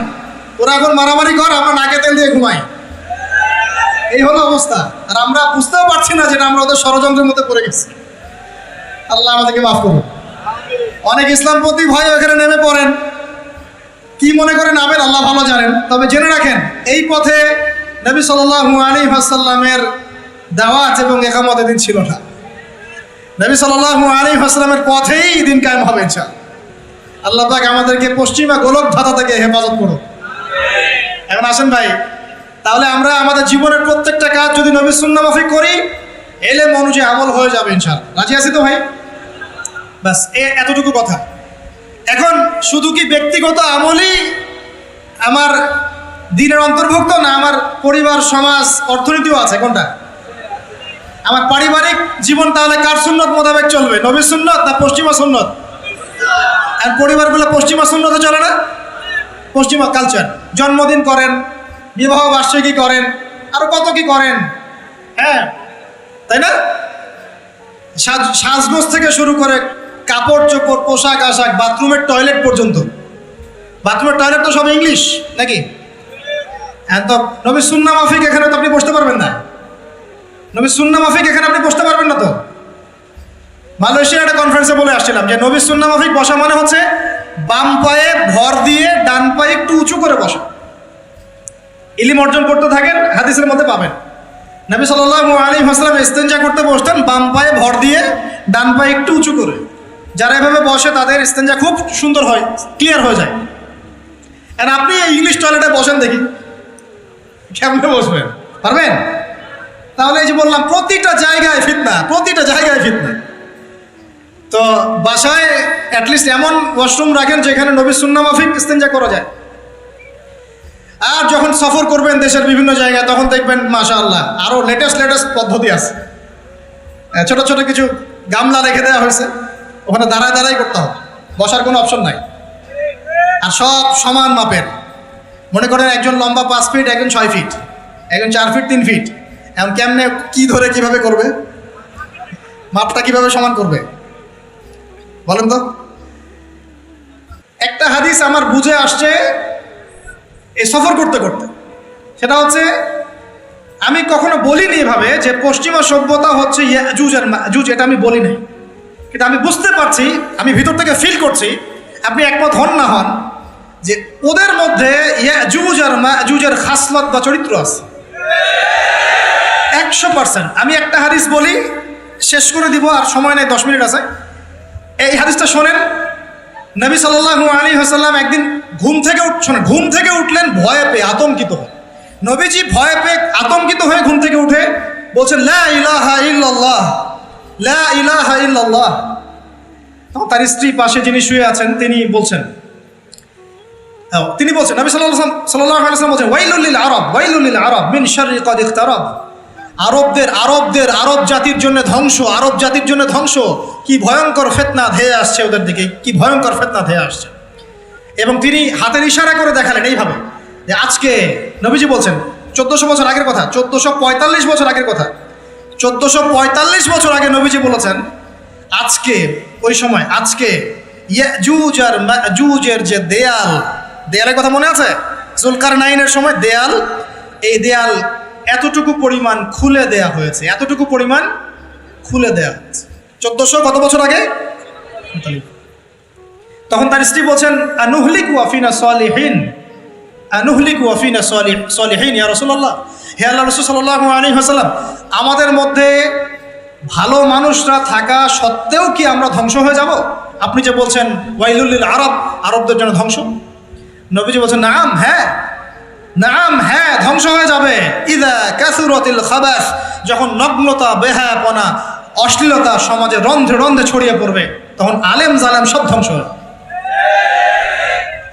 ওরা এখন মারামারি কর, আমরা নাকে তেল দিয়ে ঘুমাই। এই হলো অবস্থা। আর আমরা বুঝতেও পারছি না যেটা আমরা ওদের ষড়যন্ত্রের মধ্যে পড়ে গেছি। আল্লাহ আমাদেরকে মাফ করুন। অনেক ইসলামপন্থী ভাই এখানে নেমে পড়েন, কি মনে করে নামেন আল্লাহ ভালো জানেন। তবে জেনে রাখেন এই পথে নবী সাল্লাল্লাহু আলাইহি ওয়াসাল্লামের দাওয়াত এবং ইকামত দিন ছিল না। নবী সাল্লাল্লাহু আলাইহি ওয়াসাল্লামের পথেই দিন কায়েম হবে ইনশাআল্লাহ। আল্লাহ পাক আমাদেরকে পশ্চিমা গোলক ধাঁধা থেকে হেফাজত করুন। এখন আসেন ভাই, তাহলে আমরা আমাদের জীবনের প্রত্যেকটা কাজ যদি নবী সুন্নাহ মাফিক করি, এলেম অনুযায়ী আমল হয়ে যাবে ইনশাআল্লাহ। রাজি আছি তো ভাই? বাস এতটুকু কথা। এখন শুধু কি ব্যক্তিগত আমলই আমার দিনের অন্তর্ভুক্ত, না আমার পরিবার, সমাজ, অর্থনীতিও আছে? কোনটা? আমার পারিবারিক জীবন তাহলে কার সুন্নত মোতাবেক চলবে, নবীর সুন্নত না পশ্চিমা সুন্নত? আর পরিবারগুলো পশ্চিমা সুন্নতে চলে না, পশ্চিমা কালচার। জন্মদিন করেন, বিবাহ বার্ষিকী করেন, আর কত কি করেন, হ্যাঁ তাই না? সাজগোজ থেকে শুরু করে কাপড় চোপড়, পোশাক আশাক, বাথরুমের টয়লেট পর্যন্ত। বাথরুমের টয়লেট তো সব ইংলিশ নাকি? হ্যাঁ, তো নবী সুন্নাহ মাফিক এখানে তো আপনি বসতে পারবেন না। নবী সুন্নাহ মাফিক এখানে আপনি বসতে পারবেন না। তো মালয়েশিয়ার একটা কনফারেন্সে বলে আসছিলাম যে নবী সুন্নাহ মাফিক বসা মানে হচ্ছে বাম পায়ে ভর দিয়ে ডান পায়ে একটু উঁচু করে বসা। ইলম অর্জন করতে থাকেন, হাদিসের মধ্যে পাবেন। নবী সাল্লাল্লাহু আলাইহি ওয়াসাল্লাম ইস্তেনজা করতে বসতেন বাম পায়ে ভর দিয়ে ডান পায়ে একটু উঁচু করে। যারা এভাবে বসে তাদের ইস্তেনজা খুব সুন্দর হয়, ক্লিয়ার হয়ে যায়। আর আপনি ইংলিশ টয়লেটে বসেন, দেখি কেমনে বসবেন? পারবেন? তাহলে এই যে বললাম প্রতিটা জায়গায় ফিতনা, প্রতিটা জায়গায় ফিতনা। তো বাসায় অ্যাটলিস্ট এমন ওয়াশরুম রাখেন যেখানে নবী সুন্নাহ মাফিক ইস্তেনজা করা যায়। আর যখন সফর করবেন দেশের বিভিন্ন জায়গায়, তখন দেখবেন মাশাআল্লাহ আরও লেটেস্ট পদ্ধতি আছে। ছোট ছোট কিছু গামলা রেখে দেওয়া হয়েছে, ওখানে দাঁড়ায় দাঁড়াই করতে হবে, বসার কোনো অপশন নাই। আর সব সমান মাপের। মনে করেন একজন লম্বা 5 ফিট, একজন 6 ফিট, একজন 4 ফিট 3 ফিট, এখন কেমনে কি ধরে কিভাবে করবে, মাপটা কিভাবে সমান করবে বলেন তো? একটা হাদিস আমার বুঝে আসছে এই সফর করতে করতে, সেটা হচ্ছে আমি কখনো বলিনি এভাবে যে পশ্চিমা সভ্যতা হচ্ছে ইয়াজুজ আর মাজুজ, এটা আমি বলি নাই, কিন্তু আমি বুঝতে পারছি, আমি ভিতর থেকে ফিল করছি, আপনি একমত হন না হন, যে ওদের মধ্যে ইয়াজুজ আর মাজুজের খাসলত বা চরিত্র আছে 100%। আমি একটা হাদিস বলি, শেষ করে দিব, আর সময় নেই, 10 মিনিট আছে। এই হাদিসটা শোনেন। নবী সাল্লাল্লাহু আলাইহি ওয়াসাল্লাম একদিন ঘুম থেকে উঠলেন ভয়ে পেয়ে, আতঙ্কিত হয়ে। নবীজি ভয়ে পেয়ে আতঙ্কিত হয়ে ঘুম থেকে উঠে বলছেন লা ইলাহা ইল্লাল্লাহ, লা ইলাহা ইল্লাল্লাহ। তখন তার স্ত্রী পাশে যিনি শুয়ে আছেন তিনি বলছেন নবী সাল্লাল্লাহু আলাইহি ওয়াসাল্লাম বলছেন ওয়াইলুল লিল আরব, ওয়াইলুল লিল আরব মিন শাররি ক্বাদ ইখতারাব। আরব জাতির জন্য ধ্বংস, আরব জাতির জন্য ধ্বংস, কি ভয়ঙ্কর ফিতনা ধেয়ে আসছে ওদের দিকে, কি ভয়ঙ্কর ফিতনা ধেয়ে আসছে। এবং তিনি হাতের ইশারা করে দেখালেন এইভাবে যে আজকে, নবীজি বলছেন 1400 বছর আগের কথা, 1445 বছর আগের কথা, 1445 বছর আগে নবীজি বলেছেন আজকে, ওই সময় আজকে ইয়াজুজ আর মাজুজের যে দেয়ালের কথা মনে আছে? জুলকারনাইনের সময় দেয়াল, এই দেয়াল এতটুকু পরিমাণ খুলে দেয়া হয়েছে, এতটুকু পরিমাণ খুলে দেয়া হয়েছে 1400 কত বছর আগে। তখন তার স্ত্রী বলছেন আনুহলিকু আফিনা সালিহিন, আনুহলিকু আফিনা সালিহিন ইয়া রাসূলুল্লাহ, হে আল্লাহর রাসূল সাল্লাল্লাহু আলাইহি ওয়াসাল্লাম, আমাদের মধ্যে ভালো মানুষরা থাকা সত্ত্বেও কি আমরা ধ্বংস হয়ে যাব? আপনি যে বলছেন ওয়াইলুল লিল আরব, আরবদের জন্য ধ্বংস। নবীজি বলছেন নাম, হ্যাঁ নাম, হ্যাঁ ধ্বংস হয়ে যাবে। ইদা কাসুরাতিল খাবাস, যখন নগ্নতা, বেহায়াপনা, অশ্লীলতা সমাজে রন্ধ্রে রন্ধ্রে ছড়িয়ে পড়বে, তখন আলেম জালেম সব ধ্বংস হবে।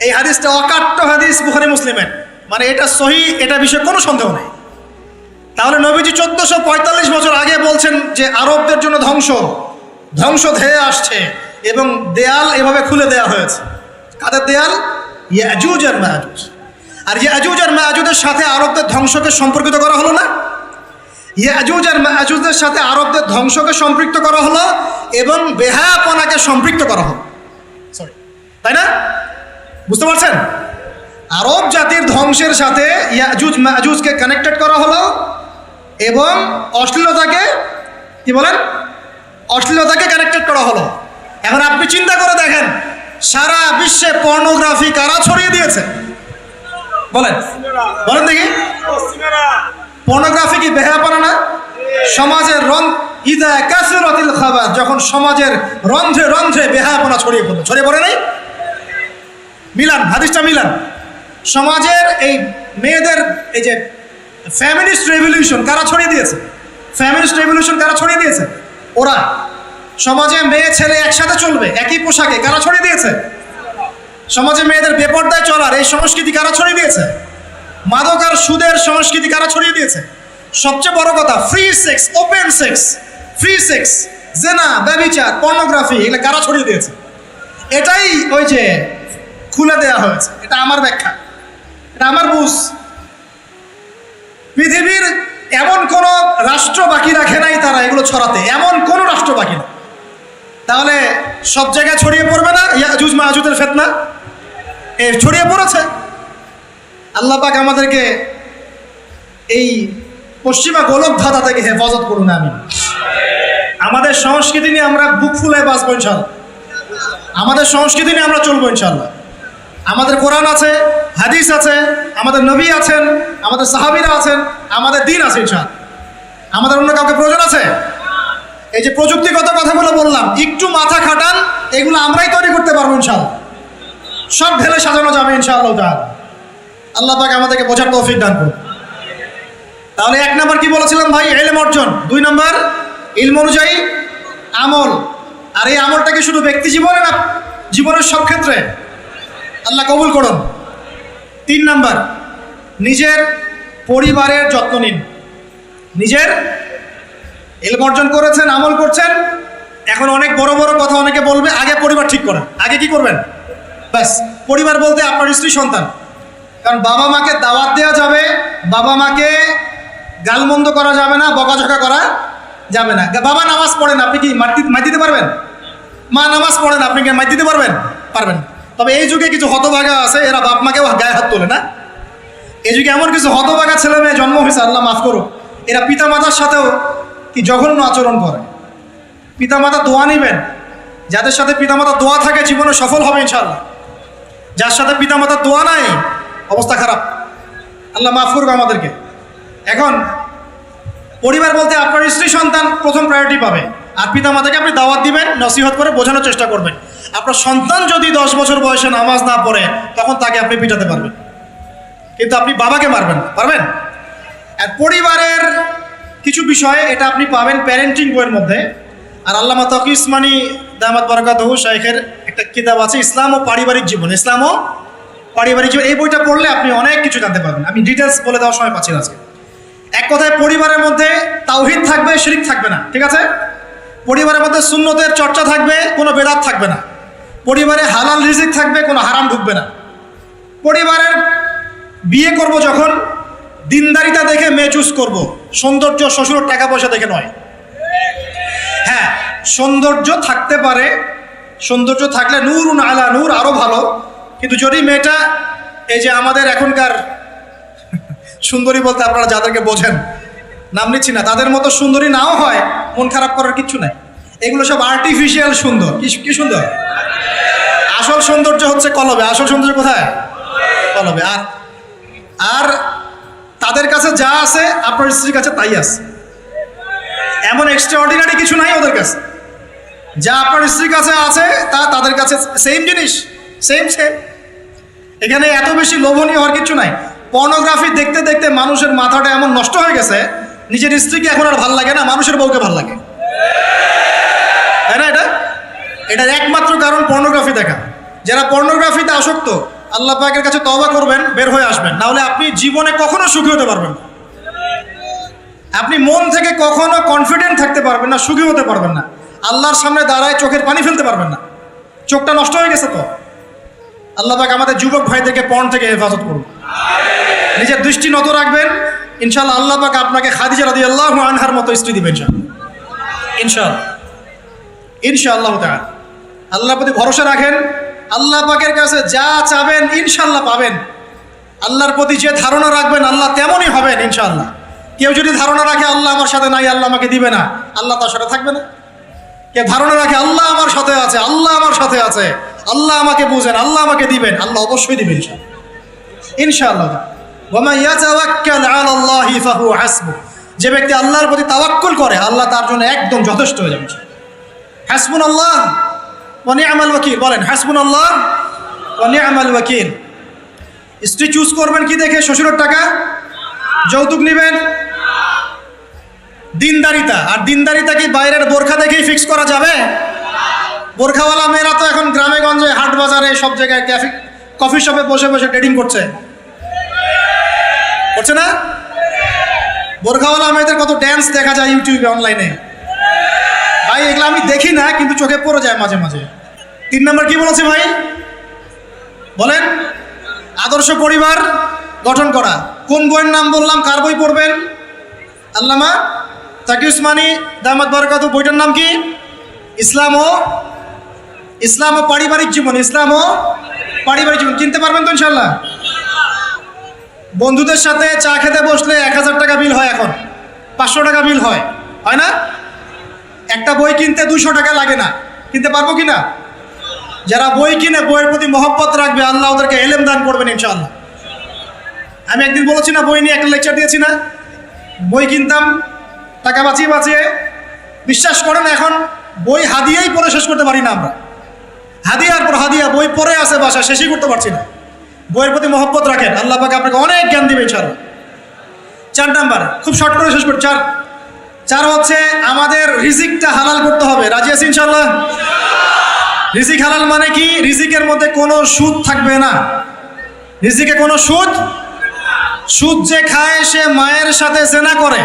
এই হাদিসটা অকাট্য হাদিস বুখারী মুসলিমের, মানে এটা সহিহ, এটা বিষয়ে কোনো সন্দেহ নেই। তাহলে নবীজি 1445 বছর আগে বলছেন যে আরবদের জন্য ধ্বংস ধেয়ে আসছে, এবং দেয়াল এভাবে খুলে দেয়া হয়েছে। কাদের দেয়াল? ইয়াজুজ আর মাজুজ। আর ইয়াজুজ আর মাজুজের সাথে আরবদের ধ্বংসকে সম্পর্কিত করা হলো না? ইয়াজুজ আর মাজুজের সাথে আরবদের ধ্বংসকে সম্পৃক্ত করা হলো এবং বেহায়াপনাকে সম্পৃক্ত করা হলো, সরি, তাই না? বুঝতে পারছেন? আরব জাতির ধ্বংসের সাথে ইয়াজুজ মাজুজকে কানেক্টেড করা হলো এবং অশ্লীলতাকে, কি বলেন, অশ্লীলতাকে কানেক্টেড করা হলো। এখন আপনি চিন্তা করে দেখেন, সারা বিশ্বে পর্নোগ্রাফি কারা ছড়িয়ে দিয়েছে? বলেন বলেন দেখি। পর্নোগ্রাফি কি বেহায়াপনা না? সমাজের ইদা কাসুরাতিল খাবাস, যখন সমাজের রন্ধ্রে রন্ধ্রে বেহায়াপনা ছড়িয়ে পড়ে নাই? মিলান, হাদিসটা মিলান। সমাজের এই মেয়েদের, এই যে ফ্যামিলিস্ট রেভলিউশন কারা ছড়িয়ে দিয়েছে? ফ্যামিলিস্ট রেভলিউশন কারা ছড়িয়ে দিয়েছে? ওরা। সমাজে মেয়ে ছেলে একসাথে চলবে একই পোশাকে, কারা ছড়িয়ে দিয়েছে? সমাজে মেয়েদের বেপর্দায় চলার এই সংস্কৃতি কারা ছড়িয়ে দিয়েছে? মাদক আর সুদের সংস্কৃতি কারা ছড়িয়ে দিয়েছে? সবচেয়ে বড় কথা, free sex, open sex, free sex, জেনা, ব্যভিচার, পর্নোগ্রাফি, এগুলো কারা ছড়িয়ে দিয়েছে? এটাই ওই যে খুলে দেয়া হয়েছে। এটা আমার ব্যাখ্যা, এটা আমার বুঝ। পৃথিবীর এমন কোন রাষ্ট্র বাকি রাখে নাই তারা এগুলো ছড়াতে, এমন কোন রাষ্ট্র বাকি না। তাহলে সব জায়গায় ছড়িয়ে পড়বে না ইয়াজুজ মাজুজের ফিতনা? ছড়িয়ে পড়েছে। আল্লাহ পাক আমাদেরকে এই পশ্চিমা গোলক ধাঁধা থেকে হেফাজত করুন, আমিন। আমাদের সংস্কৃতি নিয়ে আমরা বুক ফুলায় বাঁচবো ইনশাআল্লাহ, আমাদের সংস্কৃতি নিয়ে আমরা চলবো ইনশাআল্লাহ। আমাদের কোরআন আছে, হাদিস আছে, আমাদের নবী আছেন, আমাদের সাহাবীরা আছেন, আমাদের দিন আছে ইনশাআল্লাহ। আমাদের অন্য কাউকে প্রয়োজন আছে? এই যে প্রযুক্তিগত কথাগুলো বললাম, একটু মাথা খাটান, এগুলো আমরাই তৈরি করতে পারবো ইনশাআল্লাহ। সব ঢেলে সাজানো যাবে ইনশাআল্লাহ তাআলা। আল্লাহ পাক আমাদেরকে বোঝার তৌফিক দান করুন। তাহলে 1 নাম্বার কি বলেছিলাম ভাই? ইলম অর্জন। 2 নাম্বার ইলম অনুযায়ী আমল। আর এই আমলটা কি শুধু ব্যক্তি জীবনে না, জীবনের সব ক্ষেত্রে? আল্লাহ কবুল করুন। 3 নাম্বার নিজের পরিবারের যত্ন নিন। নিজের ইলম অর্জন করেছেন, আমল করছেন, এখন অনেক বড় বড় কথা অনেকে বলবে, আগে পরিবার ঠিক করেন। আগে কি করবেন? ব্যাস, পরিবার বলতে আপনার স্ত্রী সন্তান। কারণ বাবা মাকে দাওয়াত দেওয়া যাবে, বাবা মাকে গালমন্দ করা যাবে না, বকাঝকা করা যাবে না। বাবা নামাজ পড়েন, আপনি কি মাইর দিতে পারবেন? মা নামাজ পড়েন, আপনি কি মাইর দিতে পারবেন? পারবেন। তবে এই যুগে কিছু হতভাগা আছে, এরা বাপ মাকেও গায়ে হাত তোলে না। এই যুগে এমন কিছু হতভাগা ছেলে মেয়ে জন্ম হয়েছে, আল্লাহ মাফ করুক, এরা পিতামাতার সাথেও কি জঘন্য আচরণ করে। পিতামাতা দোয়া নিবেন, যাদের সাথে পিতামাতা দোয়া থাকে জীবনে সফল হবে ইনশাআল্লাহ। যার সাথে পিতামাতার দোয়া নাই, অবস্থা খারাপ। আল্লাহ মাফ করুক আমাদেরকে। এখন পরিবার বলতে আপনার স্ত্রী সন্তান প্রথম প্রায়োরিটি পাবে, আর পিতামাতাকে আপনি দাওয়াত দিবেন, নসিহত করে বোঝানোর চেষ্টা করবেন। আপনার সন্তান যদি 10 বছর বয়সে নামাজ না পড়ে, তখন তাকে আপনি পিটাতে পারবেন, কিন্তু আপনি বাবাকে মারবেন পারবেন। আর পরিবারের কিছু বিষয়ে এটা আপনি পাবেন প্যারেন্টিং বইয়ের মধ্যে। আর আল্লামা তকি উসমানী দামাত বারাকাতুহু শাইখের একটা কিতাব আছে, ইসলাম ও পারিবারিক জীবন। ইসলাম ও পারিবারিক জীবন, এই বইটা পড়লে আপনি অনেক কিছু জানতে পারবেন। আমি ডিটেলস বলে দেওয়ার সময় পাচ্ছি না আজকে। এক কথায় পরিবারের মধ্যে তাওহীদ থাকবে, শিরক থাকবে না, ঠিক আছে? পরিবারের মধ্যে সুন্নতের চর্চা থাকবে, কোনো বেদাত থাকবে না। পরিবারে হালাল রিজিক থাকবে, কোনো হারাম ঢুকবে না। পরিবারের বিয়ে করব যখন দিনদারিতা দেখে মেয়ে চুজ করব, সৌন্দর্য শ্বশুর টাকা পয়সা দেখে নয়। হ্যাঁ, সৌন্দর্য থাকতে পারে, সৌন্দর্য থাকলে নূরুন আলা নূর, আরো ভালো। কিন্তু যদি মেয়েটা এই যে আমাদের এখনকার সুন্দরী বলতে আপনারা যাদেরকে বোঝেন, নাম নিচ্ছি না, তাদের মতো সুন্দরী নাও হয়, মন খারাপ করার কিচ্ছু নাই। এগুলো সব আর্টিফিশিয়াল সুন্দর। কি সুন্দর? আসল সৌন্দর্য হচ্ছে কলবে। আসল সৌন্দর্য কোথায়? কলবে। আর তাদের কাছে যা আছে আপনার স্ত্রীর কাছে তাই আছে। এমন এক্সট্রাঅর্ডিনারি কিছু নাই ওদের কাছে। যা আপনার স্ত্রীর কাছে আছে তা তাদের কাছে সেম জিনিস, সেম। এখানে এত বেশি লোভনীয় হওয়ার কিছু নাই। পর্নোগ্রাফি দেখতে দেখতে মানুষের মাথাটা এমন নষ্ট হয়ে গেছে, নিজের স্ত্রীকে এখন আর ভাল লাগে না, মানুষের বউকে ভাল লাগে, তাই না? এটার একমাত্র কারণ পর্নোগ্রাফি দেখা। যারা পর্নোগ্রাফিতে আসক্ত, আল্লাহ পাকের কাছে তওবা করবেন, বের হয়ে আসবেন, না হলে আপনি জীবনে কখনো সুখী হতে পারবেন না। আপনি মন থেকে কখনো কনফিডেন্ট থাকতে পারবেন না, সুখী হতে পারবেন না। আল্লাহর সামনে দাঁড়ায় চোখের পানি ফেলতে পারবেন না, চোখটা নষ্ট হয়ে গেছে। তো আল্লাহ পাক আমাদের যুবক ভাইদেরকে পর্ন থেকে হেফাজত করুন। নিজের দৃষ্টি নত রাখবেন, ইনশাআল্লাহ আল্লাহ পাক আপনাকে খাদিজা রাদিয়াল্লাহু আনহার মতো স্ত্রী দিবেন ইনশাআল্লাহ। ইনশাআল্লাহ তাআলা আল্লাহর প্রতি ভরসা রাখেন, আল্লাহ পাকের কাছে যা চাবেন ইনশাআল্লাহ পাবেন। আল্লাহর প্রতি যে ধারণা রাখবেন আল্লাহ তেমনই হবেন ইনশাআল্লাহ। কেউ যদি ধারণা রাখে আল্লাহ আমার সাথে নাই, আল্লাহ আমাকে দিবে না, আল্লাহ তার সাথে থাকবে না। কে ধারণা রাখে আল্লাহ আমার সাথে আছে, আল্লাহ আমার সাথে আছে, আল্লাহ আমাকে বুঝেন, আল্লাহ আমাকে দিবেন, আল্লাহ অবশ্যই দিবেন ইনশাআল্লাহ। ওয়া ইয়াতাওয়াক্কাল আলাল্লাহি ফাহুয়া হাসবুহ, যে ব্যক্তি আল্লাহর প্রতি তাওয়াক্কুল করে আল্লাহ তার জন্য একদম যথেষ্ট হয়ে যাবে। হাসবুনাল্লাহ ওয়া নি'মাল ওয়াকিল, বলেন হাসবুনাল্লাহ ওয়া নি'মাল ওয়াকিল। স্ত্রী চুজ করবেন কি দেখে? শ্বশুরের টাকা, যৌতুক নেবেন, দিনদারিতা। আর দিনদারিতা কি বাইরের বোরখা দেখেই ফিক্স করা যাবে? বোরখাওয়ালা মেয়েরা তো এখন গ্রামে গঞ্জে, হাট বাজারে, সব জায়গায় কফি শপে বসে বসে ট্রেডিং করছে না? বোরখাওয়ালা মেয়েদের কত ড্যান্স দেখা যায় ইউটিউবে, অনলাইনে। ভাই এগুলো আমি দেখি না, কিন্তু চোখে পড়ে যায় মাঝে মাঝে। 3 নম্বর কি বলেছে ভাই বলেন? আদর্শ পরিবার গঠন করা। কোন বইয়ের নাম বললাম? কার বই পড়বেন? আল্লামা তাকি উসমানী দামাত বারাকাতুহু, বইটার নাম কি? ইসলাম ও পারিবারিক জীবন। ইসলাম ও পারিবারিক জীবন কিনতে পারবেন তো ইনশাআল্লাহ? বন্ধুদের সাথে চা খেতে বসলে 1000 টাকা বিল হয়, এখন 500 টাকা বিল হয় না? একটা বই কিনতে 200 টাকা লাগে না। কিনতে পারবো কিনা? যারা বই কিনে বইয়ের প্রতি মহব্বত রাখবে আল্লাহ ওদেরকে ইলম দান করবেন ইনশাআল্লাহ। আমি একদিন বলেছি না, বই নিয়ে একটা লেকচার দিয়েছি না? বই কিনতাম টাকা বাঁচিয়ে বাঁচিয়ে, বিশ্বাস করেন এখন বই হাদিয়াই পড়ে শেষ করতে পারি না আমরা। হাদিয়ার পর হাদিয়া বই পড়ে আছে বাসা, শেষই করতে পারছি না। বইয়ের প্রতি মহব্বত রাখেন, আল্লাহ পাক আপনাকে অনেক জ্ঞান দিবে ইনশাআল্লাহ। 4 নাম্বার, খুব শর্ট করে শেষ করি। 4 হচ্ছে আমাদের রিজিকটা হালাল করতে হবে। রাজি আছি ইনশাআল্লাহ? রিজিক হালাল মানে কি? রিজিকের মধ্যে কোনো সুদ থাকবে না। রিজিকে কোনো সুদ যে খায় সে মায়ের সাথে জেনা করে,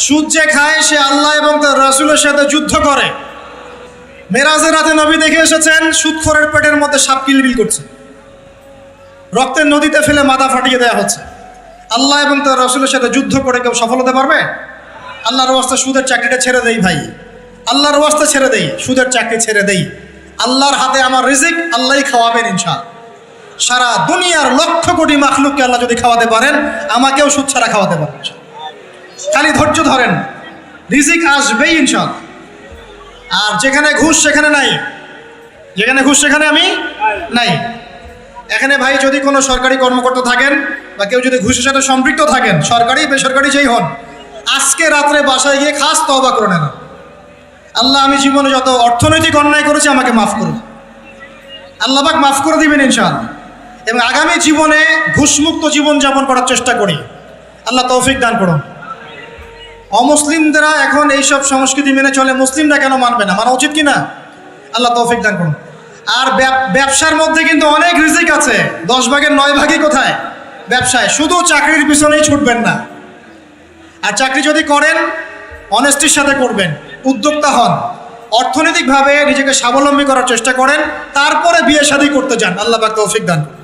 সুদ যে খায় সে আল্লাহ এবং তার রাসূলের সাথে যুদ্ধ করে। মেরাজের রাতে নবী দেখে এসেছেন সুদখোরের পেটের মধ্যে সাপ কিলবিল করছে, রক্তের নদীতে ফেলে মাথা ফাটিয়ে দেওয়া হচ্ছে। আল্লাহ এবং তার রাসূলের সাথে যুদ্ধ করে কেউ সফল হতে পারবে? আল্লাহর ওয়াস্তে সুদের চাকরিটা ছেড়ে দেই ভাই, আল্লাহর ওয়াস্তে ছেড়ে দেই, সুদের চাকরি ছেড়ে দেই। আল্লাহর হাতে আমার রিজিক, আল্লাহই খাওয়াবেন ইনশাআল্লাহ। সারা দুনিয়ার লক্ষ কোটি মাখলুককে আল্লাহ যদি খাওয়াতে পারেন, আমাকেও সুদ ছাড়া খাওয়াতে পারেন। খালি ধৈর্য ধরেন, রিজিক আসবেই ইনশাআল্লাহ। আর যেখানে ঘুষ সেখানে নাই, যেখানে ঘুষ সেখানে আমি নাই। এখানে ভাই যদি কোনো সরকারি কর্মকর্তা থাকেন বা কেউ যদি ঘুষের সাথে সম্পৃক্ত থাকেন, সরকারি বেসরকারি যেই হন, আজকে রাত্রে বাসায় গিয়ে খাস তওবা করে নেন, আল্লাহ আমি জীবনে যত অর্থনৈতিক অন্যায় করেছি আমাকে মাফ করুন। আল্লাহ পাক মাফ করে দিবেন ইনশাআল্লাহ। এবং আগামী জীবনে ঘুষমুক্ত জীবনযাপন করার চেষ্টা করি, আল্লাহ তৌফিক দান করুন। অমুসলিমরা এখন এইসব সংস্কৃতি মেনে চলে, মুসলিমরা কেন মানবে না? মানা উচিত কি না? আল্লাহ তৌফিক দান করুন। আর ব্যবসার মধ্যে কিন্তু অনেক রিজিক আছে, 10 ভাগের 9 ভাগই কোথায়? ব্যবসায়। শুধু চাকরির পিছনেই ছুটবেন না। আর চাকরি যদি করেন অনেস্টির সাথে করবেন, উদ্যোক্তা হন, অর্থনৈতিকভাবে নিজেকে স্বাবলম্বী করার চেষ্টা করেন, তারপরে বিয়ে শাদী করতে যান। আল্লাহ পাক তৌফিক দান করুন।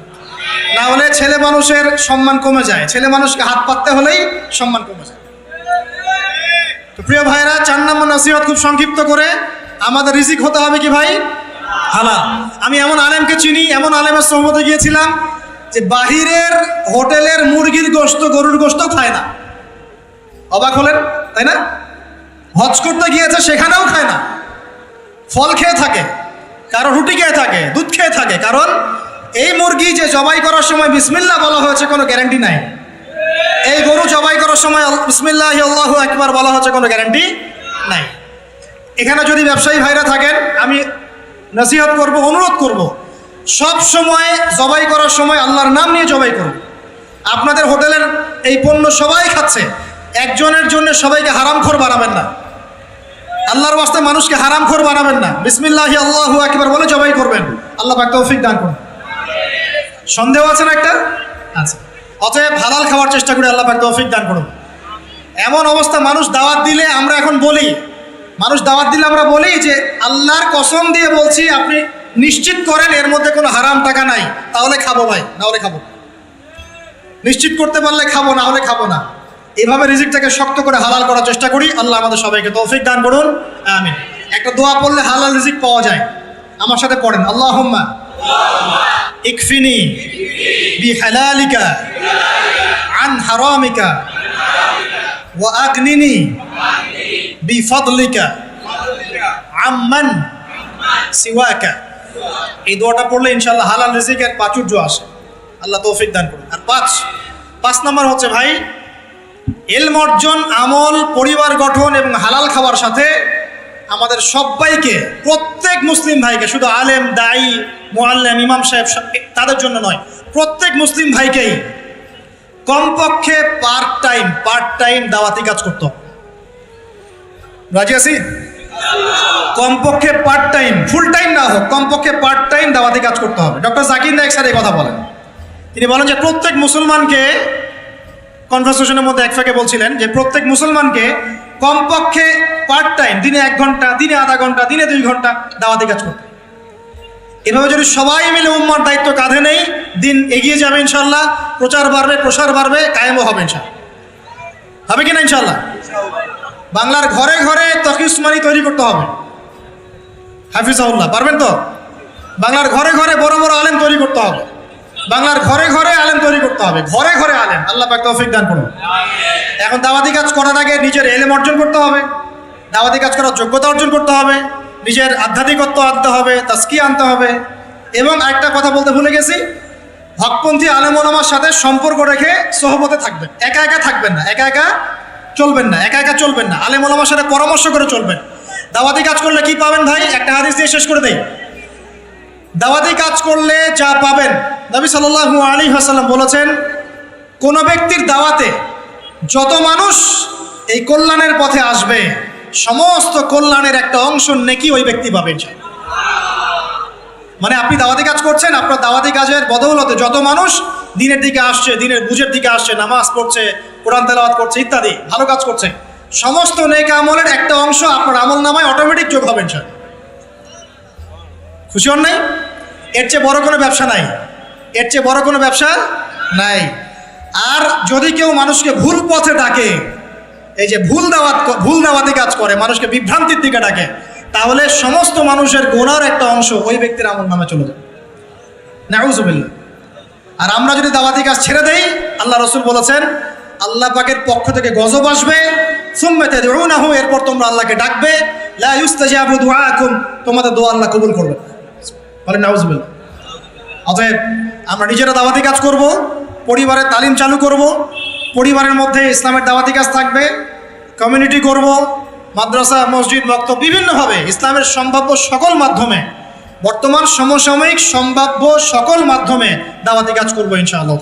না হলে ছেলে মানুষের সম্মান কমে যায়, ছেলে মানুষকে হাত পাততে হলেই সম্মান কমে যায়। তো প্রিয় ভাইরা, 4 নম্বর নসিহত খুব সংক্ষিপ্ত করে, আমাদের রিজিক হতে হবে কি ভাই? হালাল। আমি এমন আলেমকে চিনি, এমন আলেমের সোহবতে গিয়েছিলাম যে বাহিরের হোটেলের মুরগির গোশত, গরুর গোশত খায় না। অবাক হলেন তাই না? হজ করতে গিয়েছে, সেখানেও খায় না, ফল খেয়ে থাকে, কারো রুটি খেয়ে থাকে, দুধ খেয়ে থাকে। কারণ এই মুরগি যে জবাই করার সময় বিসমিল্লাহ বলা হয়েছে কোনো গ্যারান্টি নাই। এই গরু জবাই করার সময় বিসমিল্লাহি আল্লাহু আকবার বলা হচ্ছে কোনো গ্যারান্টি নাই। এখানে যদি ব্যবসায়ী ভাইরা থাকেন, আমি নসিহত করব, অনুরোধ করব, সব সময় জবাই করার সময় আল্লাহর নাম নিয়ে জবাই করুন। আপনাদের হোটেলের এই পণ্য সবাই খাচ্ছে, একজনের জন্য সবাইকে হারামখোর বানাবেন না। আল্লাহর ওয়াস্তে মানুষকে হারামখোর বানাবেন না। বিসমিল্লাহি আল্লাহু আকবার বলে জবাই করবেন। আল্লাহ পাক তৌফিক দান করুন। সন্দেহ আছে না একটা? আচ্ছা। অতএব হালাল খাওয়ার চেষ্টা করে আল্লাহ পাক তৌফিক দান করুন। এমন অবস্থা, মানুষ দাওয়াত দিলে আমরা এখন বলি, মানুষ দাওয়াত দিলে আমরা বলি যে আল্লাহর কসম দিয়ে বলছি আপনি নিশ্চিত করেন এর মধ্যে কোনো হারাম টাকা নাই, তাহলে খাবো ভাই, না হলে খাবো। নিশ্চিত করতে পারলে খাবো, না হলে খাবো না। এভাবে রিজিকটাকে শক্ত করে হালাল করার চেষ্টা করি। আল্লাহ আমাদের সবাইকে তৌফিক দান করুন, আমিন। একটা দোয়া পড়লে হালাল রিজিক পাওয়া যায়, আমার সাথে পড়েন, আল্লাহুম্মা ইকফিনি বিহালালিকা আন হারামিকা ওয়া আগনিনি বিফদলিকা আম্মান সিওয়াকা। এই দোয়াটা পড়লে ইনশাআল্লাহ হালাল রিজিকের প্রাচুর্য আসে। আল্লাহ তৌফিক দান করুন। আর 5 নম্বর হচ্ছে ভাই, ইলম অর্জন, আমল, পরিবার গঠন এবং হালাল খাওয়ার সাথে আমাদের সবাইকে, প্রত্যেক মুসলিম ভাইকে, শুধু আলেম, দায়ী, মুআল্লিম, ইমাম সাহেব তাদের জন্য নয়, প্রত্যেক মুসলিম ভাইকেই কমপক্ষে পার্ট টাইম দাওয়াতি কাজ করতে হবে। রাজি আছি? কমপক্ষে পার্ট টাইম, ফুল টাইম না হোক, কমপক্ষে পার্ট টাইম দাওয়াতি কাজ করতে হবে। ডক্টর জাকির নায়েক স্যার এই কথা বলেন। তিনি বলেন যে প্রত্যেক মুসলমানকে, কনভারসেশনের মধ্যে এক ফাঁকে বলছিলেন যে প্রত্যেক মুসলমানকে কমপক্ষে পার্ট টাইম, দিনে 1 ঘন্টা, দিনে আধা ঘন্টা, দিনে 2 ঘন্টা দাওয়াতি কাজ করতে। এভাবে যদি সবাই মিলে উম্মার দায়িত্ব কাঁধে নেই, দিন এগিয়ে যাবে ইনশাল্লাহ, প্রচার বাড়বে, প্রসার বাড়বে, কায়েমও হবে ইনশাল্লাহ। হবে কিনা ইনশাল্লাহ? বাংলার ঘরে ঘরে তকি উসমানী তৈরি করতে হবে, হাফিজাহুল্লাহ, পারবেন তো? বাংলার ঘরে ঘরে বড় বড় আলেম তৈরি করতে হবে, বাংলার ঘরে ঘরে আলেম তৈরি করতে হবে, ঘরে ঘরে আলেম। আল্লাহ পাক তৌফিক দান করুন। এখন দাওয়াতি কাজ করার আগে নিজের ইলম অর্জন করতে হবে, দাওয়াতি কাজ করার যোগ্যতা অর্জন করতে হবে, নিজের আধ্যাত্মিকত্ব আনতে হবে, তাজকিয়া আনতে হবে। এবং আরেকটা কথা বলতে ভুলে গেছি, হকপন্থী আলেম ওলামার সাথে সম্পর্ক রেখে সোহবতে থাকবেন। একা একা থাকবেন না, একা একা চলবেন না, একা একা চলবেন না, আলেম ওলামার সাথে পরামর্শ করে চলবেন। দাওয়াতি কাজ করলে কি পাবেন ভাই? একটা হাদিস দিয়ে শেষ করে দেই। দাওয়াতি কাজ করলে যা পাবেন, নবী সাল্লাল্লাহু আলাইহি ওয়াসাল্লাম বলেছেন, কোন ব্যক্তির দাওয়াতে যত মানুষ এই কল্যাণের পথে আসবে, সমস্ত কল্যাণের একটা অংশ নেকি ওই ব্যক্তি পাবেন। মানে আপনি দাওয়াতি কাজ করছেন, আপনার দাওয়াতি কাজের বদৌলতে যত মানুষ দিনের দিকে আসছে, দিনের বুঝের দিকে আসছে, নামাজ পড়ছে, কোরআন তেলাওয়াত করছে, ইত্যাদি ভালো কাজ করছে, সমস্ত নেক আমলের একটা অংশ আপনার আমল নামায় অটোমেটিক যোগ হবে ইনশাআল্লাহ। খুশি হন নাই? এর চেয়ে বড় কোনো ব্যবসা নাই, এর চেয়ে বড় কোনো ব্যবসা নাই। আর যদি কেউ মানুষকে ভুল পথে ডাকে, এই যে ভুল দাওয়াতি কাজ করে, মানুষকে বিভ্রান্তির দিকে ডাকে, তাহলে সমস্ত মানুষের গুনার একটা অংশ ওই ব্যক্তির আমল নামে চলে যায়। নাউজুবিল্লাহ। আর আমরা যদি দাওয়াতি কাজ ছেড়ে দেই, আল্লাহ রসুল বলেছেন আল্লাহ পাকের পক্ষ থেকে গজব আসবে, সুম্মা তাদউনাহু, এরপর তোমরা আল্লাহকে ডাকবে, লা ইউস্তাজাবু দুআকুম, তোমাদের দোয়া আল্লাহ কবুল করবে। বলেন নাউজুবিল্লাহ। অতএব আমরা নিজেরা দাওয়াতি কাজ করব, পরিবারের তালিম চালু করব, পরিবারের মধ্যে ইসলামের দাওয়াতি কাজ থাকবে, কমিউনিটি করব, মাদ্রাসা, মসজিদ, মক্তব, বিভিন্নভাবে ইসলামের সম্ভাব্য সকল মাধ্যমে, বর্তমান সমসাময়িক সম্ভাব্য সকল মাধ্যমে দাওয়াতি কাজ করবো ইনশাআল্লাহ।